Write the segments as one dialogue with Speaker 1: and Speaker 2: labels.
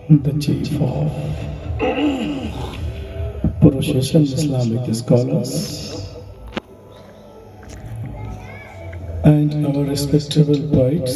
Speaker 1: the chief of Procession Islamic Scholars, and our respectable poets.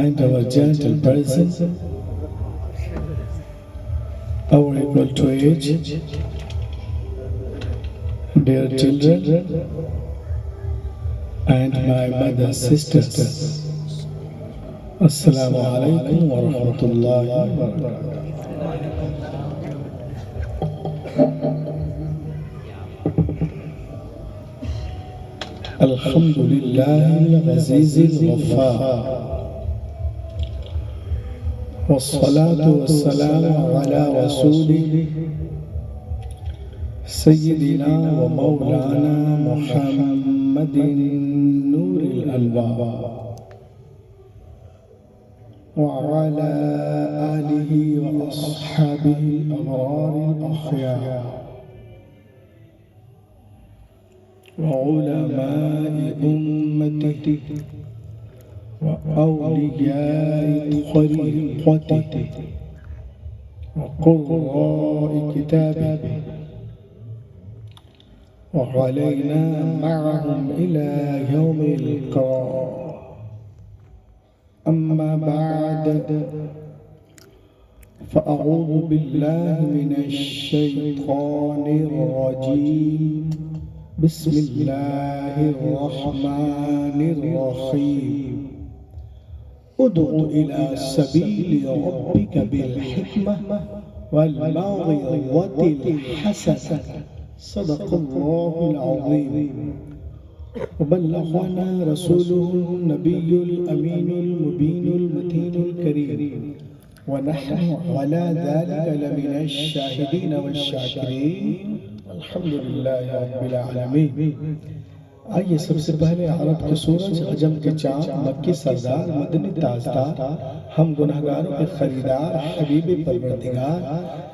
Speaker 1: And our gentle person, our equal to age, dear children, and my mother sisters. Assalamu alaikum wa rahmatullahi wa barakatuh. Alhamdulillah al-Aziz al-Ghaffar. والصلاة والسلام على رسوله سيدنا ومولانا محمد نور الأنوار وعلى آله وأصحابه الأبرار الأخيار وعلماء أمته وأولياء طريقته وقراء كتابه وعلينا معهم إلى يوم القرار. أما بعد فأعوذ بالله من الشيطان الرجيم. بسم الله الرحمن الرحيم. ادع إلى سبيل ربك بالحكمة والموعظة الحسنة. صدق الله العظيم. وبلغنا رسوله النبي الأمين المبين المتين الكريم، ونحن على ذلك لمن الشاهدين والشاكرين. الحمد لله رب العالمين. آئیے سب سے پہلے عرب کے سورج، عجم کے چاند، مکی سردار، مدنی تاجدار، ہم گناہگاروں کے خریدار، حبیب پروردگار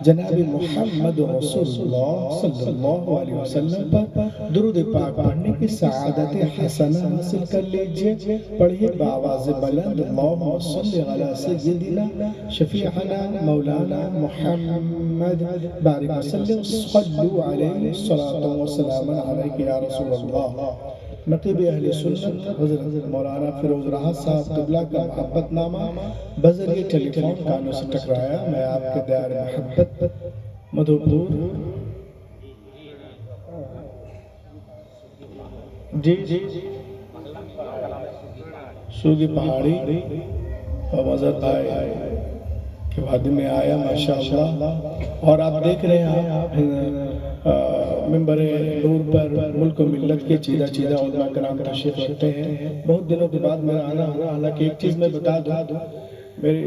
Speaker 1: جناب محمد رسول اللہ صلی اللہ علیہ وسلم پر درود پاک پڑھنے کی سعادت حسنہ حاصل کر لیجئے. پڑھیے بآواز بلند. اللہم صلی علی سیدنا شفیعنا مولانا محمد بارک وسلم. صلوا علیہ الصلاۃ والسلام علیک یا رسول اللہ. نقیب اہل سنت حضرت مولانا فیروز راحت صاحب قبلہ کا محبت نامہ بذریعہ ٹیلی فون کانوں سے ٹکرایا. میں آپ کے دار محبت مدھوپور جی سوگی پہاڑی اور مذہب آئے کے وادی میں آیا ماشاءاللہ. اور آپ دیکھ رہے ہیں ممبر نور پر ملک و ملت کے چیدہ علماء کرام تشریف رکھتے ہیں. بہت دنوں کے بعد میرا آنا ہوا. حالانکہ ایک چیز میں بتا دوں، میری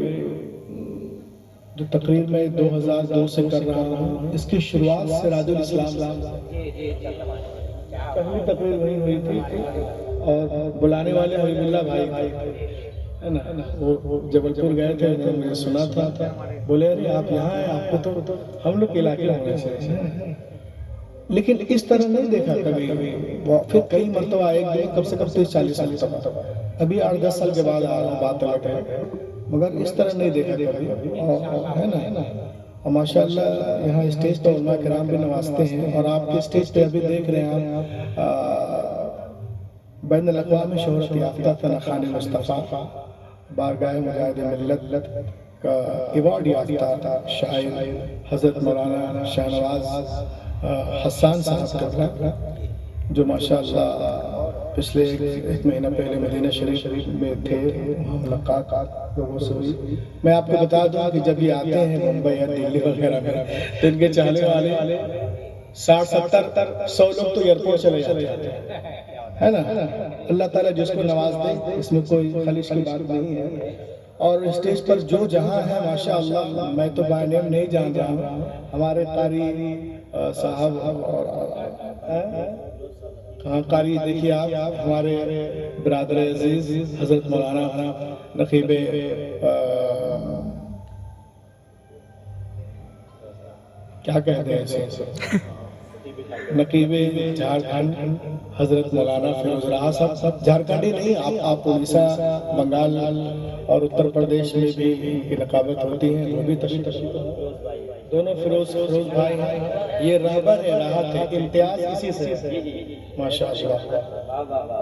Speaker 1: جو تقریر میں 2002 سے کر رہا ہوں، اس کی شروعات سراج الاسلام پہلی تقریر وہی ہوئی تھی. اور بلانے والے حبیب اللہ بھائی ہے نا، وہ جبل پور گئے تھے تو مجھے سنا تھا. بولے ارے آپ یہاں ہیں، آپ کو تو ہم لوگ کے علاقے ہونے سے، لیکن اس طرح نہیں دیکھا کبھی. پھر کئی مرتبہ ایک دن کم سے کم 30-40 مرتبہ، ابھی 8-10 سال کے بعد آ رہا ہوں. بات الگ ہے، مگر اس طرح نہیں دیکھا کبھی ہے نا. اور ماشاءاللہ یہاں اسٹیج پر علماء کرام بھی نوازتے ہیں. اور آپ کے اسٹیج پہ ابھی دیکھ رہے ہیں بین الاقوامی شہرت یافتہ ثنا خان مصطفیٰ بارگاہ مجاہد ملت کا ایوارڈ یافتہ شاعر حضرت مولانا شاہ نواز حسان صاحب قبلہ، جو ماشاءاللہ پچھلے ایک مہینہ پہلے مدینہ شریف میں تھے. وہاں ملاقات لوگوں سے ہوئی. میں آپ کو بتا دوں کہ جب یہ آتے ہیں ممبئی یا دلی وغیرہ میں تو ان کے چاہنے والے 60-70-100 لوگ تو ایئرپورٹ چلے جاتے ہیں نا. اللہ تعالیٰ جس کو نواز دے، اس میں کوئی خلیش کی بات نہیں ہے. اور اسٹیج پر جو جہاں ہے ماشاءاللہ، میں تو بائی نیم نہیں جان رہا ہوں. ہمارے قاری صاحب اور قاری دیکھیے آپ، ہمارے برادر عزیز حضرت مولانا نقیب کیا کہتے ہیں اسے، نقیب جھارکھنڈ حضرت مولانا فیروز رہا صاحب جھارکھنڈی نہیں، آپ اڑیسہ، بنگال اور اتر پردیش میں بھی ان کی رقابت ہوتی ہے، وہ بھی تشریف دونوں فیروز بھائی ہیں۔ یہ رہبر ہے، راحت ہے، امتیاز اسی سے ماشاءاللہ۔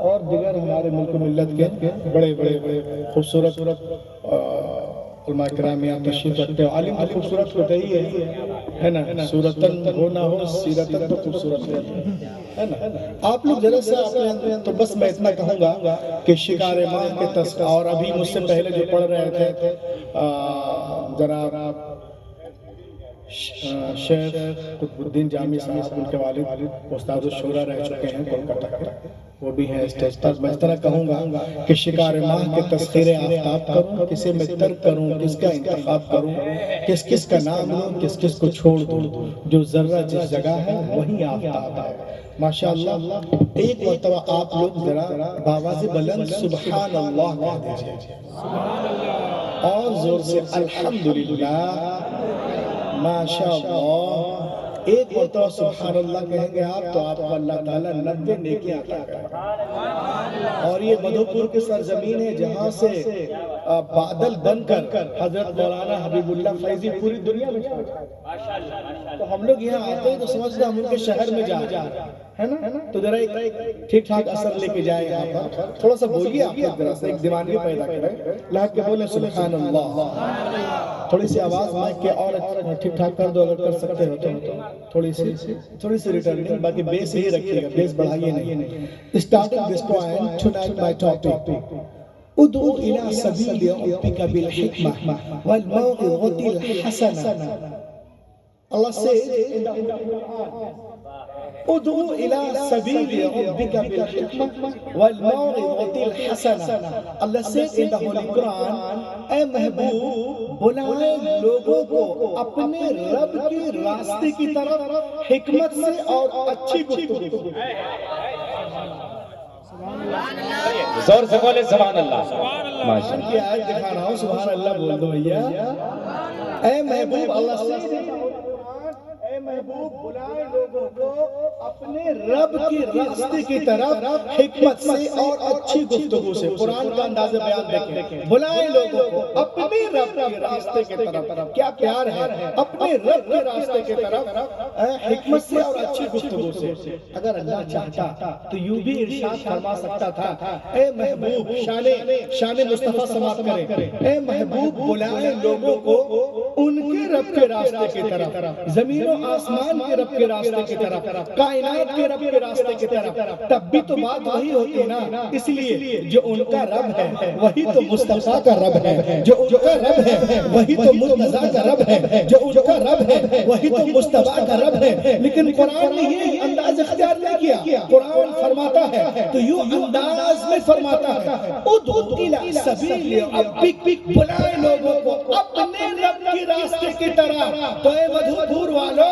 Speaker 1: اور دیگر ہمارے ملک و ملت کے بڑے بڑے خوبصورت علماء کرام یہاں تشریف رکھتے ہیں۔ عالم تو خوبصورت ہوتا ہی ہے نا، صورتن ہو نہ ہو سیرتن تو خوبصورت ہے نا۔ آپ لوگ ذرا سے آپ تو بس میں اتنا کہوں گا کہ شکار ماہ کے تذکرہ، اور ابھی مجھ سے پہلے جو پڑھ رہے تھے جناب شیخ قطب الدین جامی صاحب، ان کے والد استاد الشورا رہ چکے ہیں کولکاتہ کے، وہ بھی ہیں اسٹیج پر۔ میں اس طرح کہوں گا کہ شکار ماہ کے تذکرے آفتاب کروں، کسے میں ترک کروں، کس کا انتخاب کروں، کس کس کا نام لوں، کس کس کو چھوڑ دوں، جو ذرہ جس جگہ ہے وہی آفتاب ہے ماشاءاللہ۔ ایک مرتبہ آپ لوگ ذرا بآواز بلند سبحان اللہ کہہ دیجئے، اور زور سے الحمدللہ ماشاءاللہ۔ ایک مرتبہ سبحان اللہ کہیں گے آپ تو آپ کو اللہ تعالیٰ 90 نیکیاں عطا کرے گا۔ اور یہ مدھو پور کی سرزمین ہے جہاں سے بادل بن کر حضرت مولانا حبیب اللہ فیضی پوری دنیا میں چھا جائے۔ تو ہم لوگ یہاں آتے ہیں تو سمجھتے ہم ان کے شہر میں جا رہے ہیں نا، تو ذرا ایک ٹھیک ٹھاک اثر لے کے جائیں یہاں پر، تھوڑا سا بولیے آپ لوگ، ذرا سا ایک دیوانگی پیدا کریں، لہک کے بولیں سبحان اللہ۔ تھوڑی سی آواز مائک کے اور ٹھیک ٹھاک کر دو اگر کر سکتے ہو تو، تھوڑی سی ریٹرننگ، باقی بیس ہی رکھیے گا، بیس بڑھائیے نہیں۔ Starting this poem, tonight my topic ادعو الى سبیل ربک بالحکمہ والموعظۃ الحسنہ۔ Allah says in the Quran, ادعو الى سبیل ربک بالحکمہ والموعظۃ الحسنہ۔ Allah says in the Holy Quran, اے محبوب بلائے لوگوں کو اپنے رب کے راستے کی طرف حکمت سے اور اچھی گفتگو سے۔
Speaker 2: زور سے بولے سبحان اللہ۔
Speaker 1: ماشاءاللہ کی آیت دکھا رہا ہوں، سبحان اللہ بول دو بھیا۔ اے محبوب، اللہ سے اے محبوب بلائے لوگوں کو اپنے رب کے راستے کی طرف حکمت سے اور اچھی گفتگو سے۔ قرآن کا انداز بیان دیکھیں، بلائے لوگوں کو اپنے رب کے راستے کی طرف، کیا پیار ہے، اپنے رب کے راستے کی طرف حکمت سے اور اچھی گفتگو سے۔ اگر اللہ چاہتا تو یوں بھی ارشاد فرما سکتا تھا، اے محبوب، شان مصطفیٰ سماعت کریں، اے محبوب بلائے لوگوں کو ان کے رب کے راستے کی طرف، زمین و آسمان کے رب کے راستے کی طرف، کائنات کے رب کے راستے کی طرف۔ تب بھی تو بات وہی ہوتی نا، اس لیے جو ان کا رب ہے وہی تو مصطفیٰ کا رب ہے، جو ان کا رب ہے وہی تو مرتضیٰ کا رب ہے، جو ان کا رب ہے وہی تو مصطفیٰ کا رب ہے۔ لیکن قرآن نے یہ انداز اختیار نہیں کیا، قرآن فرماتا ہے تو یوں انداز میں فرماتا ہے، ادعو الی سبیل ربک، بلائے لوگوں کو اپنے رب کے راستے کی طرف۔ تو اے مدھو پور والو،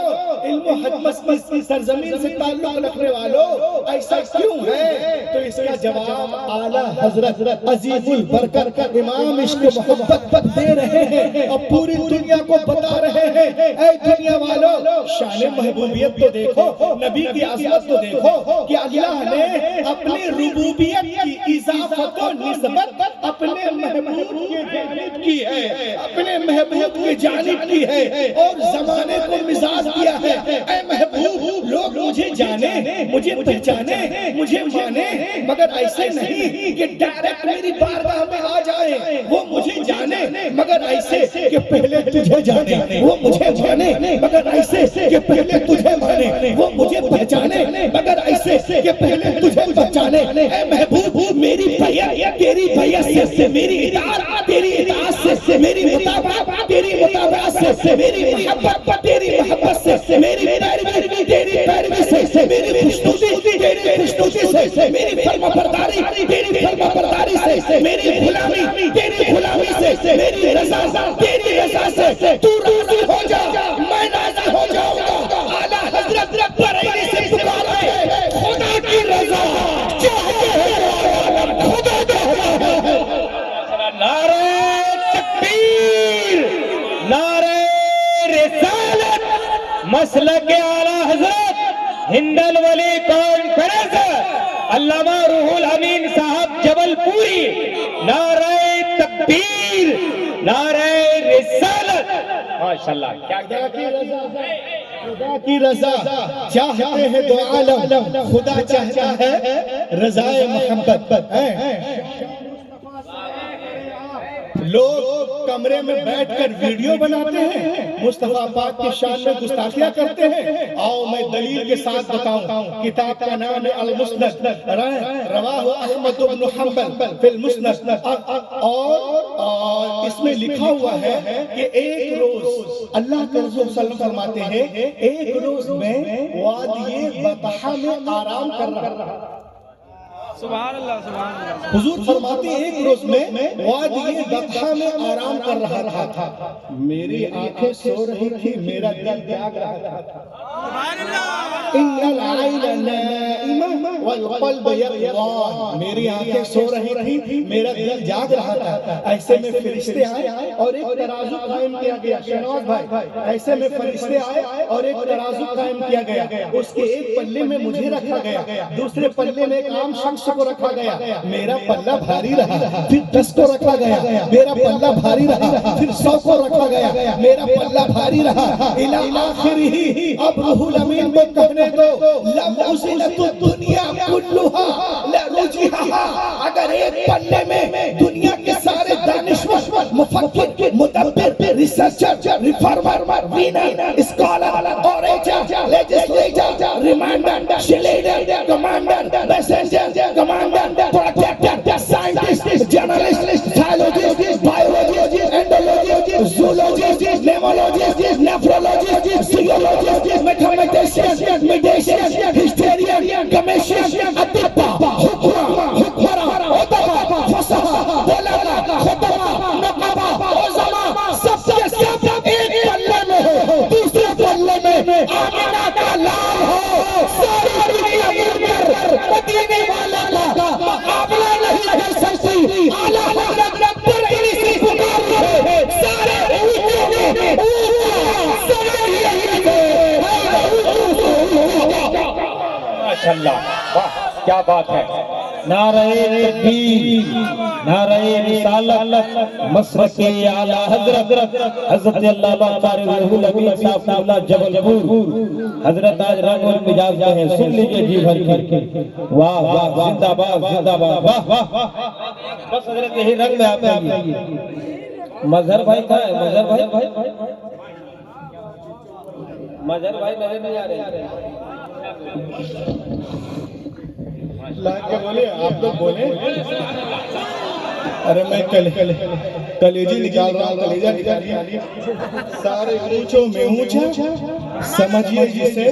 Speaker 1: علم و حکمت کی سرزمین سے تعلق رکھنے والوں، ایسا کیوں ہے؟ تو اس کا جواب اعلیٰ حضرت عظیم البرکت امام عشق و محبت دے رہے ہیں اور پوری دنیا کو بتا رہے ہیں، اے دنیا والوں شان محبوبیت تو دیکھو، نبی کی عظمت تو دیکھو کہ اللہ نے اپنے ربوبیت کی اضافت و نسبت اپنے محبوب کی جانب کی ہے، اپنے محبوب کی جانب کی ہے، اور زمانے کو مزاج دیا ہے، اے محبوب لوگ مجھے جانے، مجھے پہچانے، مجھے مانے، مگر ایسے نہیں کہ ڈائریکٹ میری بارگاہ میں آ جائیں۔ وہ مجھے جانے مگر ایسے کہ پہلے تجھے جانے، وہ مجھے مانے مگر ایسے کہ پہلے تجھے مانے، وہ مجھے پہچانے مگر ایسے کہ پہلے تجھے پہچانے۔ اے محبوب میری بیعت تیری بیعت سے، میری اطاعت تیری اطاعت سے، میری مطابقت تیری مطابقت سے، میری محبت تیری محبت سے، میری پیروی تیری پیروی سے، میری خوشنودی تیری خوشنودی سے، میری فرما برداری تیری فرما برداری سے، میری غلامی تیری غلامی سے، میری رضا تیری رضا سے۔ تو راضی ہو جا میں راضی ہو جاؤں گا۔ اعلیٰ حضرت بریلی سے پکارا ہے، خدا کی رضا چاہتے ہیں خدا چاہتا ہے۔
Speaker 2: نعرہ تکبیر، نعرہ رسالت، مسلک اعلیٰ حضرت ہند الولی کانفرنس علامہ روح الامین صاحب جبل پوری، نعرہ تکبیر، نعرہ رسالت. ماشاءاللہ کیا
Speaker 1: خدا کی رضا چاہتے ہیں دو عالم، خدا چاہتا ہے رضائے محبت. لوگ کمرے میں بیٹھ کر ویڈیو بناتے ہیں، مصطفیٰ پاک کی شان میں گستاخیاں کرتے ہیں. آؤ میں دلیل کے ساتھ بتاؤں. کتاب کا نام ہے المسند، رواہ احمد بن حنبل فی المسند، اور اس میں لکھا ہوا ہے کہ ایک روز اللہ کے رسول صلی اللہ علیہ وسلم فرماتے ہیں ایک روز میں وادی بطحہ میں آرام کر رہا.
Speaker 3: سبحان اللہ سبحان اللہ.
Speaker 1: حضور فرماتے ایک روز میں وادی بطحہ میں آرام کر رہا تھا. میری آنکھیں سو رہی تھی، میرا دل جاگ رہا تھا.
Speaker 3: سبحان اللہ.
Speaker 1: ان العین نائمہ والقلب یقظان. میری آنکھیں سو رہی تھی، میرا دل جاگ رہا تھا. ایسے میں فرشتے آئے اور ایک ترازو قائم کیا گیا. شہنواز بھائی، ایسے میں فرشتے آئے اور ایک ترازو قائم کیا گیا. اس کے ایک پلے میں مجھے رکھا گیا، دوسرے پلے میں ایک عام شخص کو رکھا گیا. میرا پلہ بھاری رہا، پھر 10 کو رکھا گیا. میرا پلہ بھاری رہا، پھر 100 کو رکھا گیا. میرا پلہ بھاری رہا الی آخرہ. اب روح الامین کو کہنے دو لم ازلت الدنیا کلها لرجحها. اگر ایک پلے میں دنیا کے سارے دانشور، مفکر، مدبر، researcher, reformer, winner, scholar, orator, legislator, reminder, شلیڈر، commander, messenger, commander, protector, scientist, journalist, theologist, biologist, Indologist, zoologist, نیمولوجسٹ، نیفرولوجسٹ، سیولوجسٹ، میتھمیٹیشین، میڈیشین، ہسٹورین، کمیشین، اطباء، حکمراں، ادبا، فصحاء، بلاغا، خطباء، نقباء، عظماء، سب کے سب ایک پلے میں ہو. دوسرے پلے میں آمنہ کا لال ہو. ساری دنیا مل کر مدینے والا کا مقابلہ نہیں کر سکتی. اعلیٰ حضرت پر انسی پکار رہے سارے اوچوں میں اوچا سارے یہی ہے.
Speaker 2: ماشاءاللہ، واہ کیا بات ہے. نعرہ تکبیر، نعرہ رسالت، مسرک اعلیٰ حضرت حضرت علامہ قاری روح الامین صاحب اللہ جبل پور. حضرت آج رنگ المجاز جو ہے سن لیجئے جی بھر کے. واہ واہ زندہ باد زندہ باد. واہ واہ بس حضرت یہی رنگ میں آپ آئیے. مظہر بھائی کہاں ہے؟ مظہر بھائی، مظہر بھائی نظر نہیں آ رہے.
Speaker 1: لاکھ کے بولے آپ لوگ بولیں. ارے میں کلیجی نکال رہا ہوں، کلیجہ نکالیے. سارے اونچوں میں اونچا سمجھیے جسے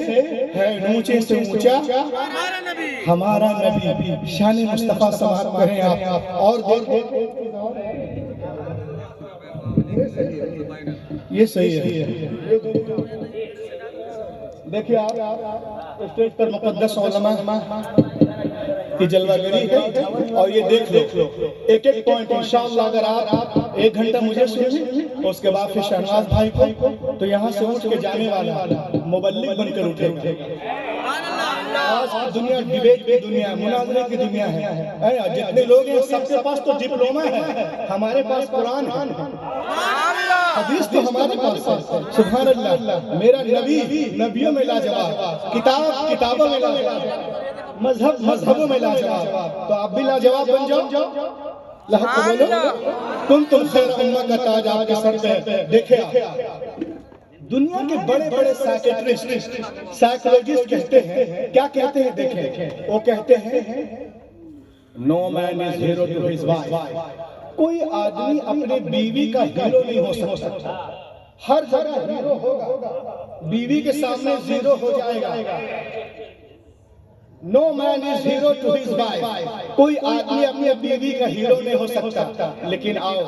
Speaker 1: ہے اونچے سے اونچا ہمارا نبی. شان مصطفیٰ سماعت کریں آپ. اور یہ صحیح ہے. دیکھیں آپ اسٹیج پر مقدس علماء کی جلوہ گری ہے اور یہ دیکھ لو ایک ایک پوائنٹ. انشاءاللہ اگر آپ 1 گھنٹہ مجھے سنیں اس کے بعد پھر شہنواز بھائی کو، تو یہاں سے اٹھ کے جانے والا مبلغ بن کر اٹھے گا. آج کی دنیا ڈیبیٹ کی دنیا ہے، مناظرے کی دنیا ہے. جتنے لوگ ہیں سب کے پاس تو ڈپلومہ ہے، ہمارے پاس قرآن ہے، حدیث تو ہمارے پاس ہے. سبحان اللہ. میرا نبی نبیوں میں لاجواب، کتاب کتابوں میں لاجواب، مذہب مذہبوں میں لاجواب. تو آپ بھی لاجواب بن جاؤ. لحق بولو کنتم خیر امہ کا تاج آپ کے سر پہ. دیکھیں آپ دنیا کے بڑے بڑے سائیکٹرسٹ، سائیکولوجسٹ کہتے ہیں، کیا کہتے ہیں؟ دیکھیں وہ کہتے ہیں نو مین از ہیرو ٹو ہز وائف. کوئی آدمی اپنے بیوی کا ہیرو نہیں ہو سکتا. ہر جگہ ہیرو ہوگا، بیوی کے سامنے زیرو ہو جائے گا. نو مین از ہیرو ٹو ہز وائف. کوئی آدمی اپنی بیوی کا ہیرو نہیں ہو سکتا. لیکن آؤ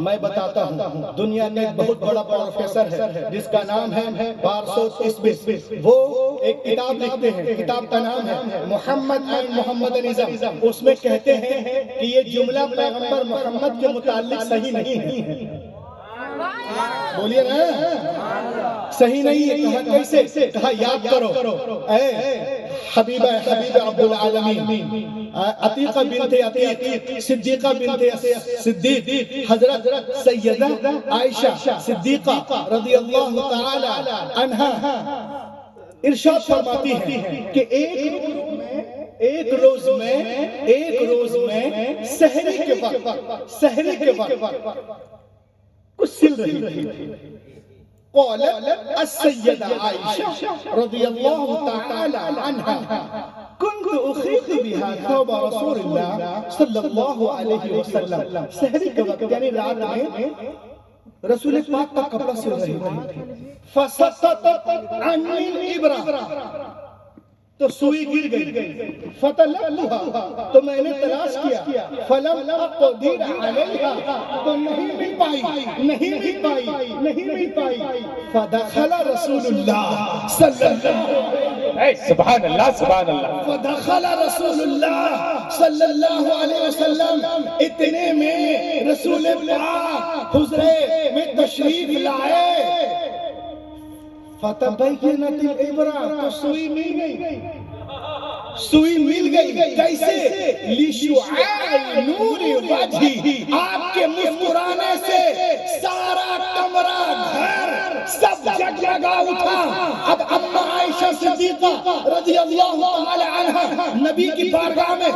Speaker 1: میں بتاتا ہوں، دنیا میں ایک بہت بڑا پروفیسر ہے جس کا نام ہے بارسوس اسمتھ. وہ ایک کتاب لکھتے ہیں، کتاب کا نام ہے محمد اینڈ محمدنزم. اس میں کہتے ہیں کہ یہ جملہ پیغمبر محمد کے متعلق صحیح نہیں ہے. بولیے نا، صحیح نہیں ہے. کہا کیسے؟ کہا یاد کرو. حبیبہ عبد العالمین، عتیقہ بنت عتیق، صدیقہ بنت صدیق، حضرت سیدہ عائشہ صدیقہ رضی اللہ تعالی عنہا ارشاد فرماتی ہیں کہ ایک روز میں سحری کے وقت کچھ سل رہی تھی. قالت السیدہ عائشہ رضی اللہ تعالی عنہا كنت أخيط بها ثوب رسول الله صلی اللہ علیہ وسلم. سحری کے وقت یعنی رات میں رسول پاک کا کپڑا سل رہی تھی. فسقطت عني الإبرة، تو سوئی گر گئی. فطلبتها، تو میں نے تلاش کیا. فلم اقدر عليها، تو نہیں مل پائی. فدخل رسول اللہ صلی اللہ
Speaker 2: سبحان اللہ سبحان اللہ.
Speaker 1: فدخل رسول اللہ صلی اللہ علیہ وسلم، اتنے میں رسول پاک حضرے میں تشریف لائے. فتبینت العبرہ، تو سوئی مل گئی. کیسے؟ لشعاع نور وجہی، آپ کے مسکرانے سے سارا کمرہ گھر سب جگمگا اٹھا. اب اما عائشہ صدیقہ رضی اللہ تعالی عنہا نبی کی بارگاہ میں،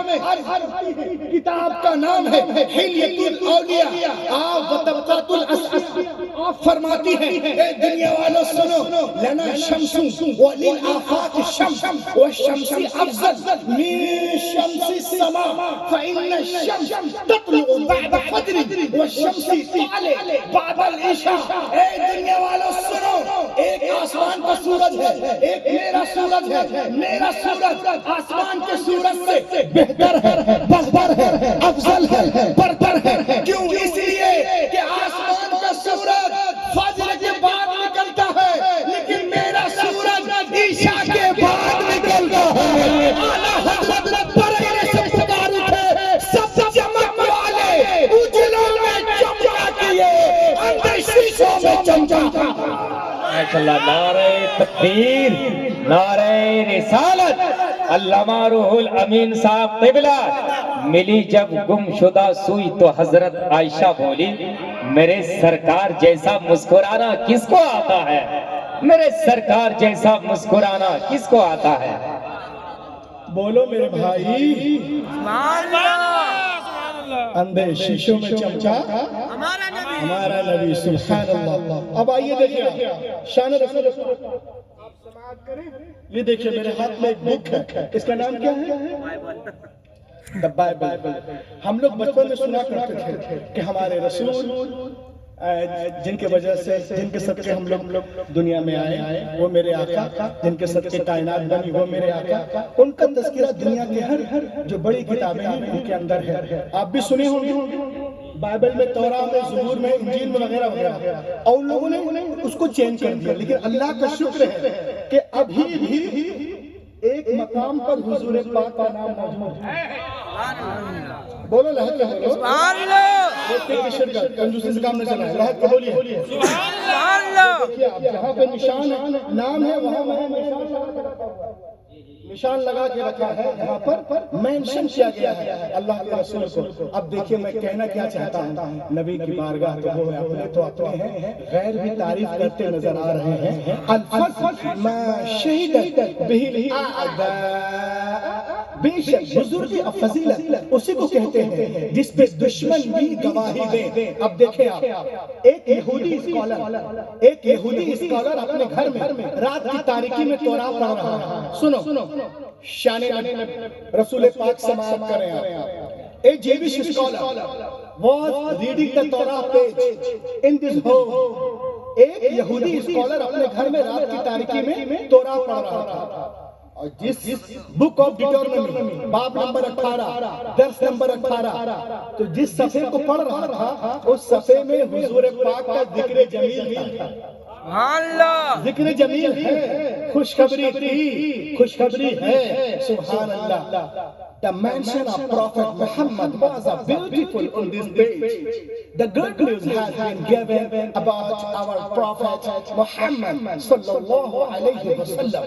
Speaker 1: کتاب کا نام ہے حلیۃ الاولیاء، آپ وطبقات الاسماء، آپ فرماتی ہیں اے دنیا والوں سنو، لنا شمس وللآفاق شمس والشمس افضل من شمس السماء فإن الشمس تطلع بعد فجر والشمس طالع بعد العشاء. اے دنیا والوں سنو، ایک آسمان کا سورج ہے، ایک میرا سورج ہے. میرا سورج آسمان کے سورج سے بہتر ہے، بہتر ہے، افضل ہے، برتر ہے. کیوں؟ اس لیے کہ آسمان کا سورج فجر کے بعد نکلتا ہے، لیکن میرا سورج عشاء کے بعد نکلتا ہے. اعلیٰ حضرت برے سے پکار اٹھے، سب چمک والے اجلوں میں چمکا کیے، اندر شیشوں میں چمکا.
Speaker 2: نعرہ تکبیر، نعرہ رسالت. علامہ روح الامین صاحب قبلہ. ملی جب گم شدہ سوئی تو حضرت عائشہ بولی، میرے سرکار جیسا مسکرانا کس کو آتا ہے؟ میرے سرکار جیسا مسکرانا کس کو آتا ہے؟
Speaker 1: بولو میرے بھائی،
Speaker 3: سبحان اللہ.
Speaker 1: اندھے شیشوں میں چمچا ہمارا نبی. سبحان اللہ. اب آئیے دیکھیں شان رسول اللہ. یہ دیکھیں میرے ہاتھ میں ایک بک ہے، اس کا نام کیا ہے؟ The Bible. ہم لوگ بچپن میں سنا کرتے تھے کہ ہمارے رسول جن کے وجہ سے، جن کے صدقے ہم لوگ دنیا میں آئے، وہ میرے آقا. جن کے صدقے کائنات بنی، وہ میرے آقا. ان کا تذکرہ دنیا کے ہر جو بڑی کتابیں ہیں ان کے اندر ہے. آپ بھی سنے ہوں گے بائبل میں، توراہ میں، زبور میں، انجیل میں، وغیرہ وغیرہ. اور ان لوگوں نے اس کو چینج کر دیا. لیکن اللہ کا شکر ہے کہ ابھی بھی ایک مقام پر حضور پاک کا نام موجود ہے. بولو لہت کا بولو.
Speaker 3: سبحان اللہ.
Speaker 1: کنجوسی سے کام نہیں چلا ہے. لہت کا بولیے.
Speaker 3: سبحان اللہ.
Speaker 1: دیکھیے آپ جہاں پہ نشان ہے، نام ہے، وہاں نشان لگا کے رکھا ہے. یہاں پر مینشن کیا گیا ہے اللہ کے رسول کو. اب دیکھیے میں کہنا کیا چاہتا ہوں، نبی کی بارگاہ تو وہ اپنے تو اپنے ہیں، غیر بھی تعریف کرتے نظر آ رہے ہیں. الفضل ما شہدت بہ الاعداء، بے شک بزرگی اور فضیلت اسی کو کہتے ہیں جس پہ دشمن بھی گواہی دیں. اب دیکھیں آپ، ایک یہودی اسکالر اپنے گھر میں رات کی تاریکی میں توراہ پڑھ رہا ہے. سنو شان رسول پاک سماعت کریں آپ. A Jewish scholar was reading the Torah page in this home. ایک یہودی اسکالر اپنے گھر میں رات کی تاریکی میں توراہ پڑھ رہا تھا. اور جس بک آف ڈیٹرونومی باب نمبر 18 درس نمبر 18، تو جس صفحے کو پڑھ رہا تھا اس صفحے میں حضور پاک کا ذکر جمیل تھا.
Speaker 3: سبحان اللہ.
Speaker 1: ذکر جمیل ہے، خوشخبری تھی، خوشخبری ہے. سبحان اللہ. The mention of Prophet Muhammad was a beautiful on this page. The good news has been given about our Prophet Muhammad sallallahu alayhi wa sallam.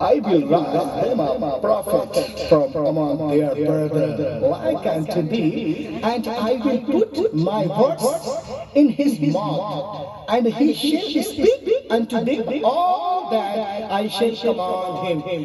Speaker 1: I will rise them up prophets from among their brethren like unto thee, and I will put my words in his mouth, and he shall speak unto thee all that I shall command him.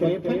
Speaker 1: 53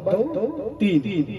Speaker 1: 2-3।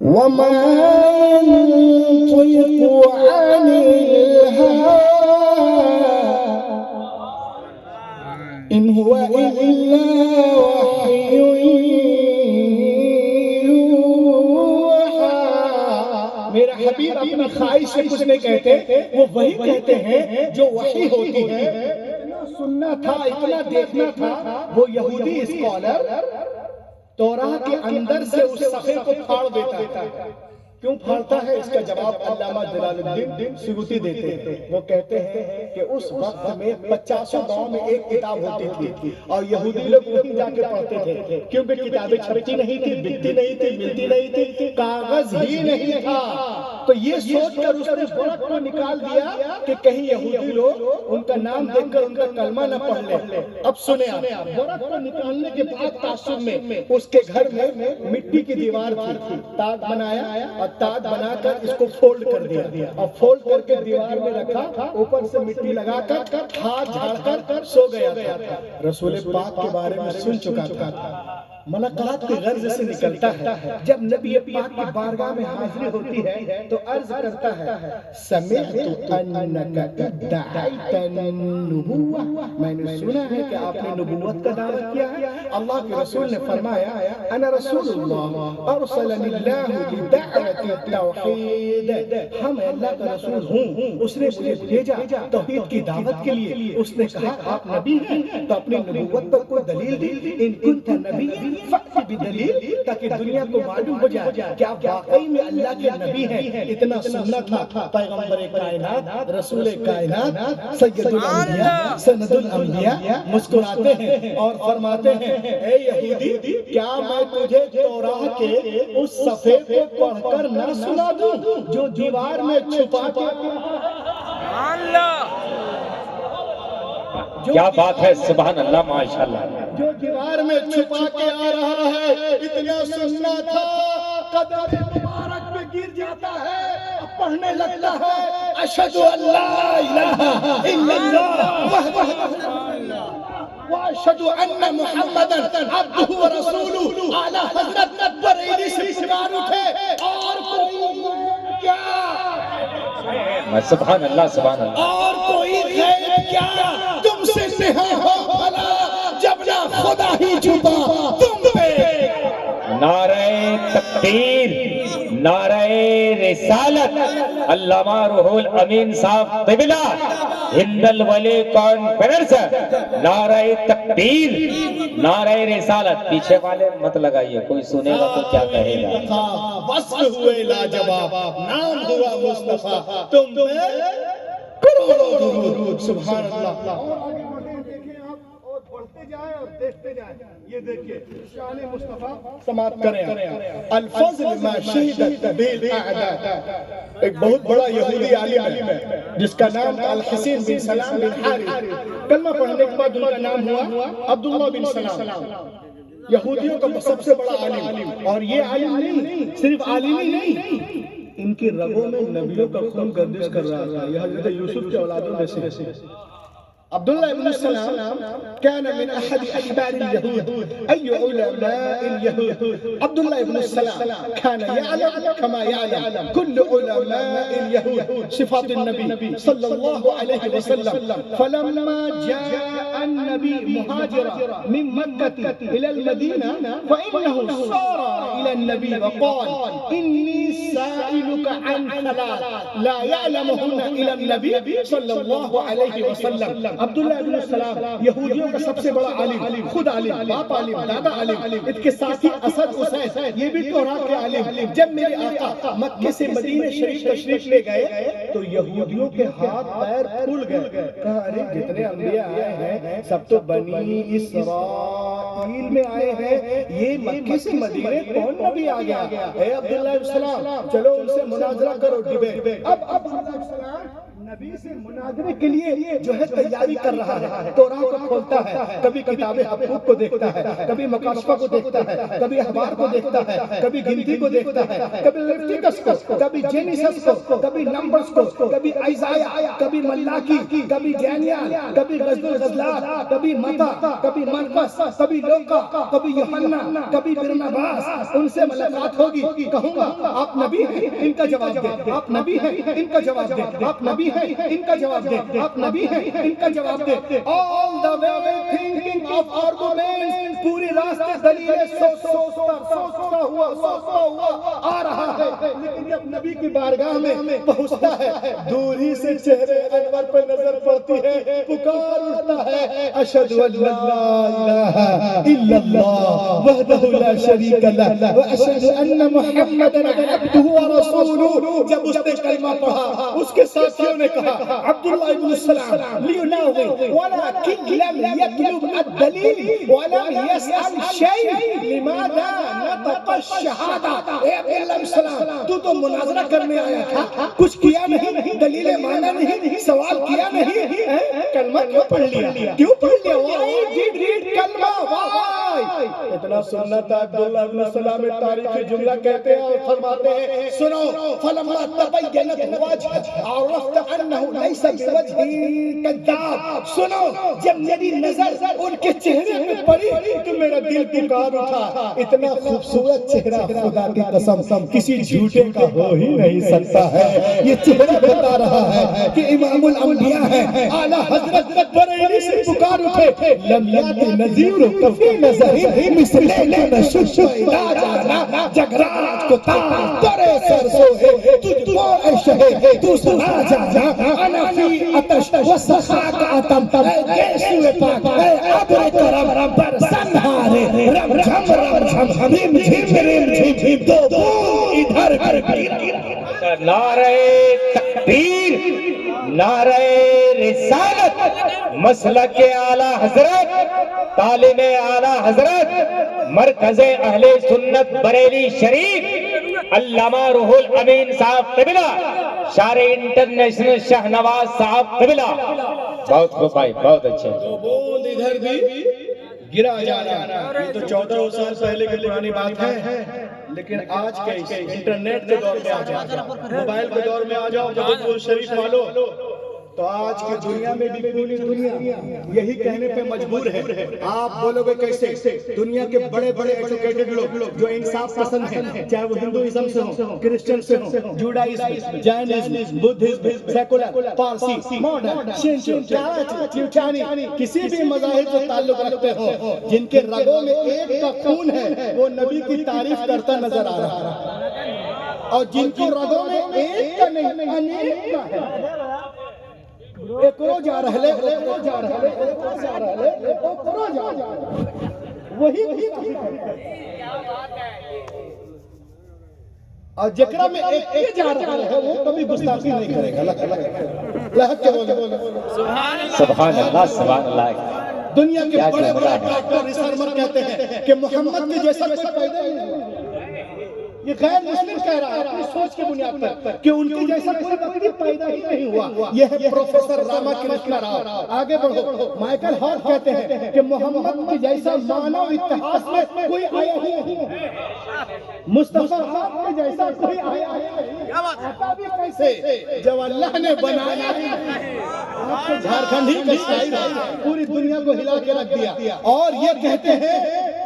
Speaker 1: وَمَا يَنطِقُ عَنِ الْهَوَىٰ إِنْ هُوَ إِلَّا وَحْيٌ يُوحَىٰ۔ میرا حبیب اپنی خواہش سے کچھ نہیں کہتے، وہ وہی کہتے ہیں جو وحی ہوتی ہے۔ اتنا سننا تھا، اتنا دیکھنا تھا، وہ یہودی اسکالر توراہ کے اندر سے اس صفحے کو پھاڑ دیتا ہے۔ کیوں پھاڑتا ہے؟ اس کا جواب علامہ جلال الدین سیوطی دیتے ہیں۔ وہ کہتے ہیں کہ اس وقت میں 50 گاؤں میں ایک کتاب ہوتی تھی اور یہودی لوگ وہیں جا کے پڑھتے تھے، کیونکہ کتابیں چھپتی نہیں تھی، بکتی نہیں تھی، ملتی نہیں تھی، کاغذ ہی نہیں تھا۔ تو یہ سوچ کر اس نے ورق کو نکال دیا کہ کہیں یہودی لوگ ان کا نام دیکھ کر ان کا کلمہ نہ پڑھ لیں۔ اب سنیں آپ، ورق کو نکالنے کے بعد تعصب میں اس کے گھر میں مٹی کی دیوار تھی، تاج بنایا اور تاج بنا کر اس کو فولڈ کر دیا اور فولڈ کر کے دیوار میں رکھا، اوپر سے مٹی لگا کر ہاتھ جھاڑ کر سو گیا تھا۔ رسول پاک کے بارے میں سن چکا تھا، ملاقات کے غرض سے نکلتا ہے۔ جب نبی پاک کی بارگاہ میں حاضری ہوتی ہے تو عرض کرتا ہے سمعت انک ادعیت النبوہ، میں نے سنا ہے کہ آپ نے نبوت کا دعویٰ کیا ہے۔ اللہ کے رسول نے فرمایا انا رسول اللہ ارسلنی اللہ لدعوت التوحید، ہم اللہ کا رسول ہوں، اس نے مجھے بھیجا توحید کی دعوت کے لیے۔ اس نے کہا آپ نبی ہیں تو اپنی نبوت پر کوئی دلیل دی، ان کنت نبی فقط بدلیل، تاکہ دنیا کو معلوم ہو جائے کہ آپ واقعی میں اللہ کے نبی ہیں۔ اتنا سننا تھا پیغمبر کائنات، رسول کائنات، سید الانبیاء، سند الانبیاء مسکراتے ہیں اور فرماتے ہیں اے یہودی کیا میں تجھے توراہ کے اس صفحے کو پڑھ کر نہ سنا دوں جو دیوار میں چھپا کے
Speaker 2: کیا بات ہے، سبحان اللہ، ماشاءاللہ،
Speaker 1: جو دیوار میں چھپا کے آ رہا ہے، اتنا سننا تھا، قدم مبارک پہ گر جاتا ہے، پڑھنے لگتا ہے اشہد ان لا الہ الا اللہ واشہد ان محمدا عبدہ ورسولہ۔ اعلیٰ حضرت بریلی سے پکار اٹھے اور کوئی کیا،
Speaker 2: سبحان اللہ، سبحان اللہ،
Speaker 1: اور کوئی غیب کیا، تم سے نہا ہو بھلا جب نہ خدا ہی چھپا تم پہ۔
Speaker 2: نعرہ تکبیر، نعرہ رسالت، علامہ روح الامین صاحب قبلہ ہند الولی کانفرنس، نعرہ تکبیر، نعرہ رسالت۔ پیچھے والے مت لگائیے، کوئی سنے گا تو کیا کہے گا۔
Speaker 1: وصف ہوئے لاجواب، نام ہوا مصطفیٰ، تم پہ کروڑوں درود۔ سبحان اللہ۔ دیکھتے جائیں، یہ دیکھیے شان مصطفیٰ سماعت کریں۔ الفضل ما شہدت بالاعداء، ایک بہت بڑا یہودی عالم ہے جس کا نام الحسین بن سلام بن حارث، کلمہ پڑھنے کے بعد ان کا نام ہوا عبداللہ بن سلام، یہودیوں کا سب سے بڑا عالم۔ اور یہ عالم نہیں، صرف عالم ہی نہیں، ان کی رگوں میں نبیوں کا خون گردش کر رہا تھا، یہ حضرت یوسف کے اولادوں میں سے۔ عبداللہ ابن السلام كان من أحد أحبار اليهود. أي علماء اليهود؟ عبداللہ ابن السلام كان يعلم كما يعلم كل علماء اليهود صفات النبي صلى الله عليه وسلم. فلما جاء النبي مهاجرا من مكة إلى المدينة فإنه صار إلى النبي وقال إني سائلك عن ثلاث لا يعلمهن إلى النبي صلى الله عليه وسلم. عبداللہ ابن السلام یہودیوں کا سب سے بڑا عالم، خود عالم، باپ عالم، دادا عالم، اس کے ساتھ ہی اسد اسید یہ بھی تورات کے عالم. جب میرے آقا مکے سے مدینہ شریف تشریف لے گئے تو یہودیوں کے ہاتھ پیر پھول گئے. کہا ارے جتنے انبیاء آئے ہیں سب تو بنی اسرائیل میں آئے ہیں، یہ مکے سے مدینہ کون نبی آ گیا؟ اے عبداللہ ابن السلام چلو ان سے مناظرہ کرو، ڈیبیٹ. اب عبداللہ ابن السلام نبی سے مناظرے کے لیے جو ہے تیاری کر رہا ہے، تورات کو کھولتا ہے، کبھی کتاب حقوق کو دیکھتا ہے، کبھی مکاشفہ کو دیکھتا ہے، کبھی اخبار کو دیکھتا ہے، کبھی گنتی کو دیکھتا ہے، کبھی لیویٹیکس کو، کبھی جینیسس کو، کبھی نمبرز کو، کبھی ایزایا، کبھی ملاکی، کبھی ڈینیل، کبھی غزل الغزلات، کبھی متا، کبھی مرقس، کبھی لوقا، کبھی یوحنا، کبھی برناباس. ان سے ملاقات ہوگی، کہوں گا آپ نبی ہیں، ان کا جواب دیں. آپ نبی ہیں، ان کا جواب دیں. آپ نبی ہیں، ان کا جواب دیں. آپ نبی ہیں، ان کا جواب دیں. All the way thinking of arguments، پوری راستے دلیلیں سوچتا ہوا آ رہا ہے. لیکن جب نبی کی بارگاہ میں پہنچتا ہے دور ہی سے چہرے انور پر نظر پڑتی ہے، پکار اٹھتا ہے اشہد ان لا الہ الا اللہ وحدہ لا شریک لہ واشہد ان محمدا عبدہ ورسولہ. جب اس نے کلمہ پڑھا اس کے ساتھیوں نے کہا عبداللہ ابن السلام لیوناوی ولكن لم يطلب الدلیل ولم يسأل شيء لماذا نطق الشہادہ. اے عبداللہ ابن السلام تو مناظرہ کرنے آیا تھا، کچھ کیا نہیں، دلیل مانا نہیں، سوال کیا نہیں، کلمہ کیوں پڑھ لیا؟ کیوں پڑھ لیا؟ Why did read کلمہ؟ Why؟ اتنا سننا تھا. عبداللہ ابن السلام میں تاریخی جملہ کہتے ہیں اور فرماتے ہیں سنو فلما تبینت وجہ عرفت انہ لیس بوجہ کذاب. سنو جب میری نظر ان کے چہرے پہ پڑی تو میرا دل پکار اٹھا. اتنا خوبصورت چہرہ خدا کی قسم کسی جھوٹے کا ہو ہی نہیں سکتا ہے. یہ چہرہ بتا رہا ہے کہ امام الانبیاء ہے، اعلیٰ حضرت بریلی سے پکار اٹھے لم یات نذیر کفی نظر مثل نشش اذا جانا جگرات کو تاج ترے سر سوہے تجھ کو عشق ہے تو سنا جانا انا فی عطش و سخاک عتم گیسو پاک ابر کرم پر سنہارے رم جھم رم جھم رم جھم دو بو ادھر گر.
Speaker 2: نعرہ تکبیر، نعرہ رسالت، مسلک اعلیٰ حضرت، تعلیم اعلیٰ حضرت، مرکز اہل سنت بریلی شریف، علامہ روح الامین صاحب قبلہ، شار انٹرنیشنل شہنواز صاحب قبلہ. بہت خوب بھائی، بہت اچھے.
Speaker 1: بوند ادھر بھی گرا جا رہا ہے. یہ تو 14 سال پہلے کی پرانی بات ہے، لیکن آج کے اس انٹرنیٹ کے دور میں آ جاؤ، موبائل کے دور میں آ جاؤ جبل شریف والوں، تو آج کی دنیا میں بھی پوری دنیا یہی کہنے پہ مجبور ہے. آپ بولو گے کیسے؟ دنیا کے بڑے بڑے ایجوکیٹڈ لوگ جو انصاف پسند ہیں، چاہے وہ ہندوازم سے ہوں، کرسچن سے ہوں، جوڈائزم، جینزم، بدھزم، سیکولر، پارسی، ماڈرن، شینشو، ٹیوٹانی، کسی بھی مذاہب سے تعلق رکھتے ہوں، جن کے رگوں میں ایک کا خون ہے وہ نبی کی تعریف کرتا نظر آ رہا ہے، اور جن کے رگوں میں ایک کا نہیں انیک کا ہے. ایک رو جا رہے وہی اور جکرا میں ایک جا رہا ہے وہ کبھی گستاخی نہیں کرے گا.
Speaker 2: سبحان اللہ، سبحان اللہ.
Speaker 1: دنیا کے بڑے بڑے ڈاکٹر ریسرچر کہتے ہیں کہ محمد کے جیسا کوئی پیدا نہیں ہوا. یہ غیر مسلم کہہ رہا ہے اپنی سوچ کی بنیاد پر کہ ان کے جیسا کوئی بکری پیدا ہی نہیں ہوا. یہ ہے پروفیسر راما کرشنا راؤ. آگے بڑھو. مائیکل ہارٹ کہتے ہیں کہ محمد کے جیسا مانو اتحاد میں کوئی آیا ہی نہیں. مصطفیٰ آپ کے جیسا کوئی آیا ہی نہیں. آتا بھی کیسے جب اللہ نے بنایا ہی نہیں. آپ کو جھارکھنڈ ہی کا شاعر پوری دنیا کو ہلا کے رکھ دیا. اور یہ کہتے ہیں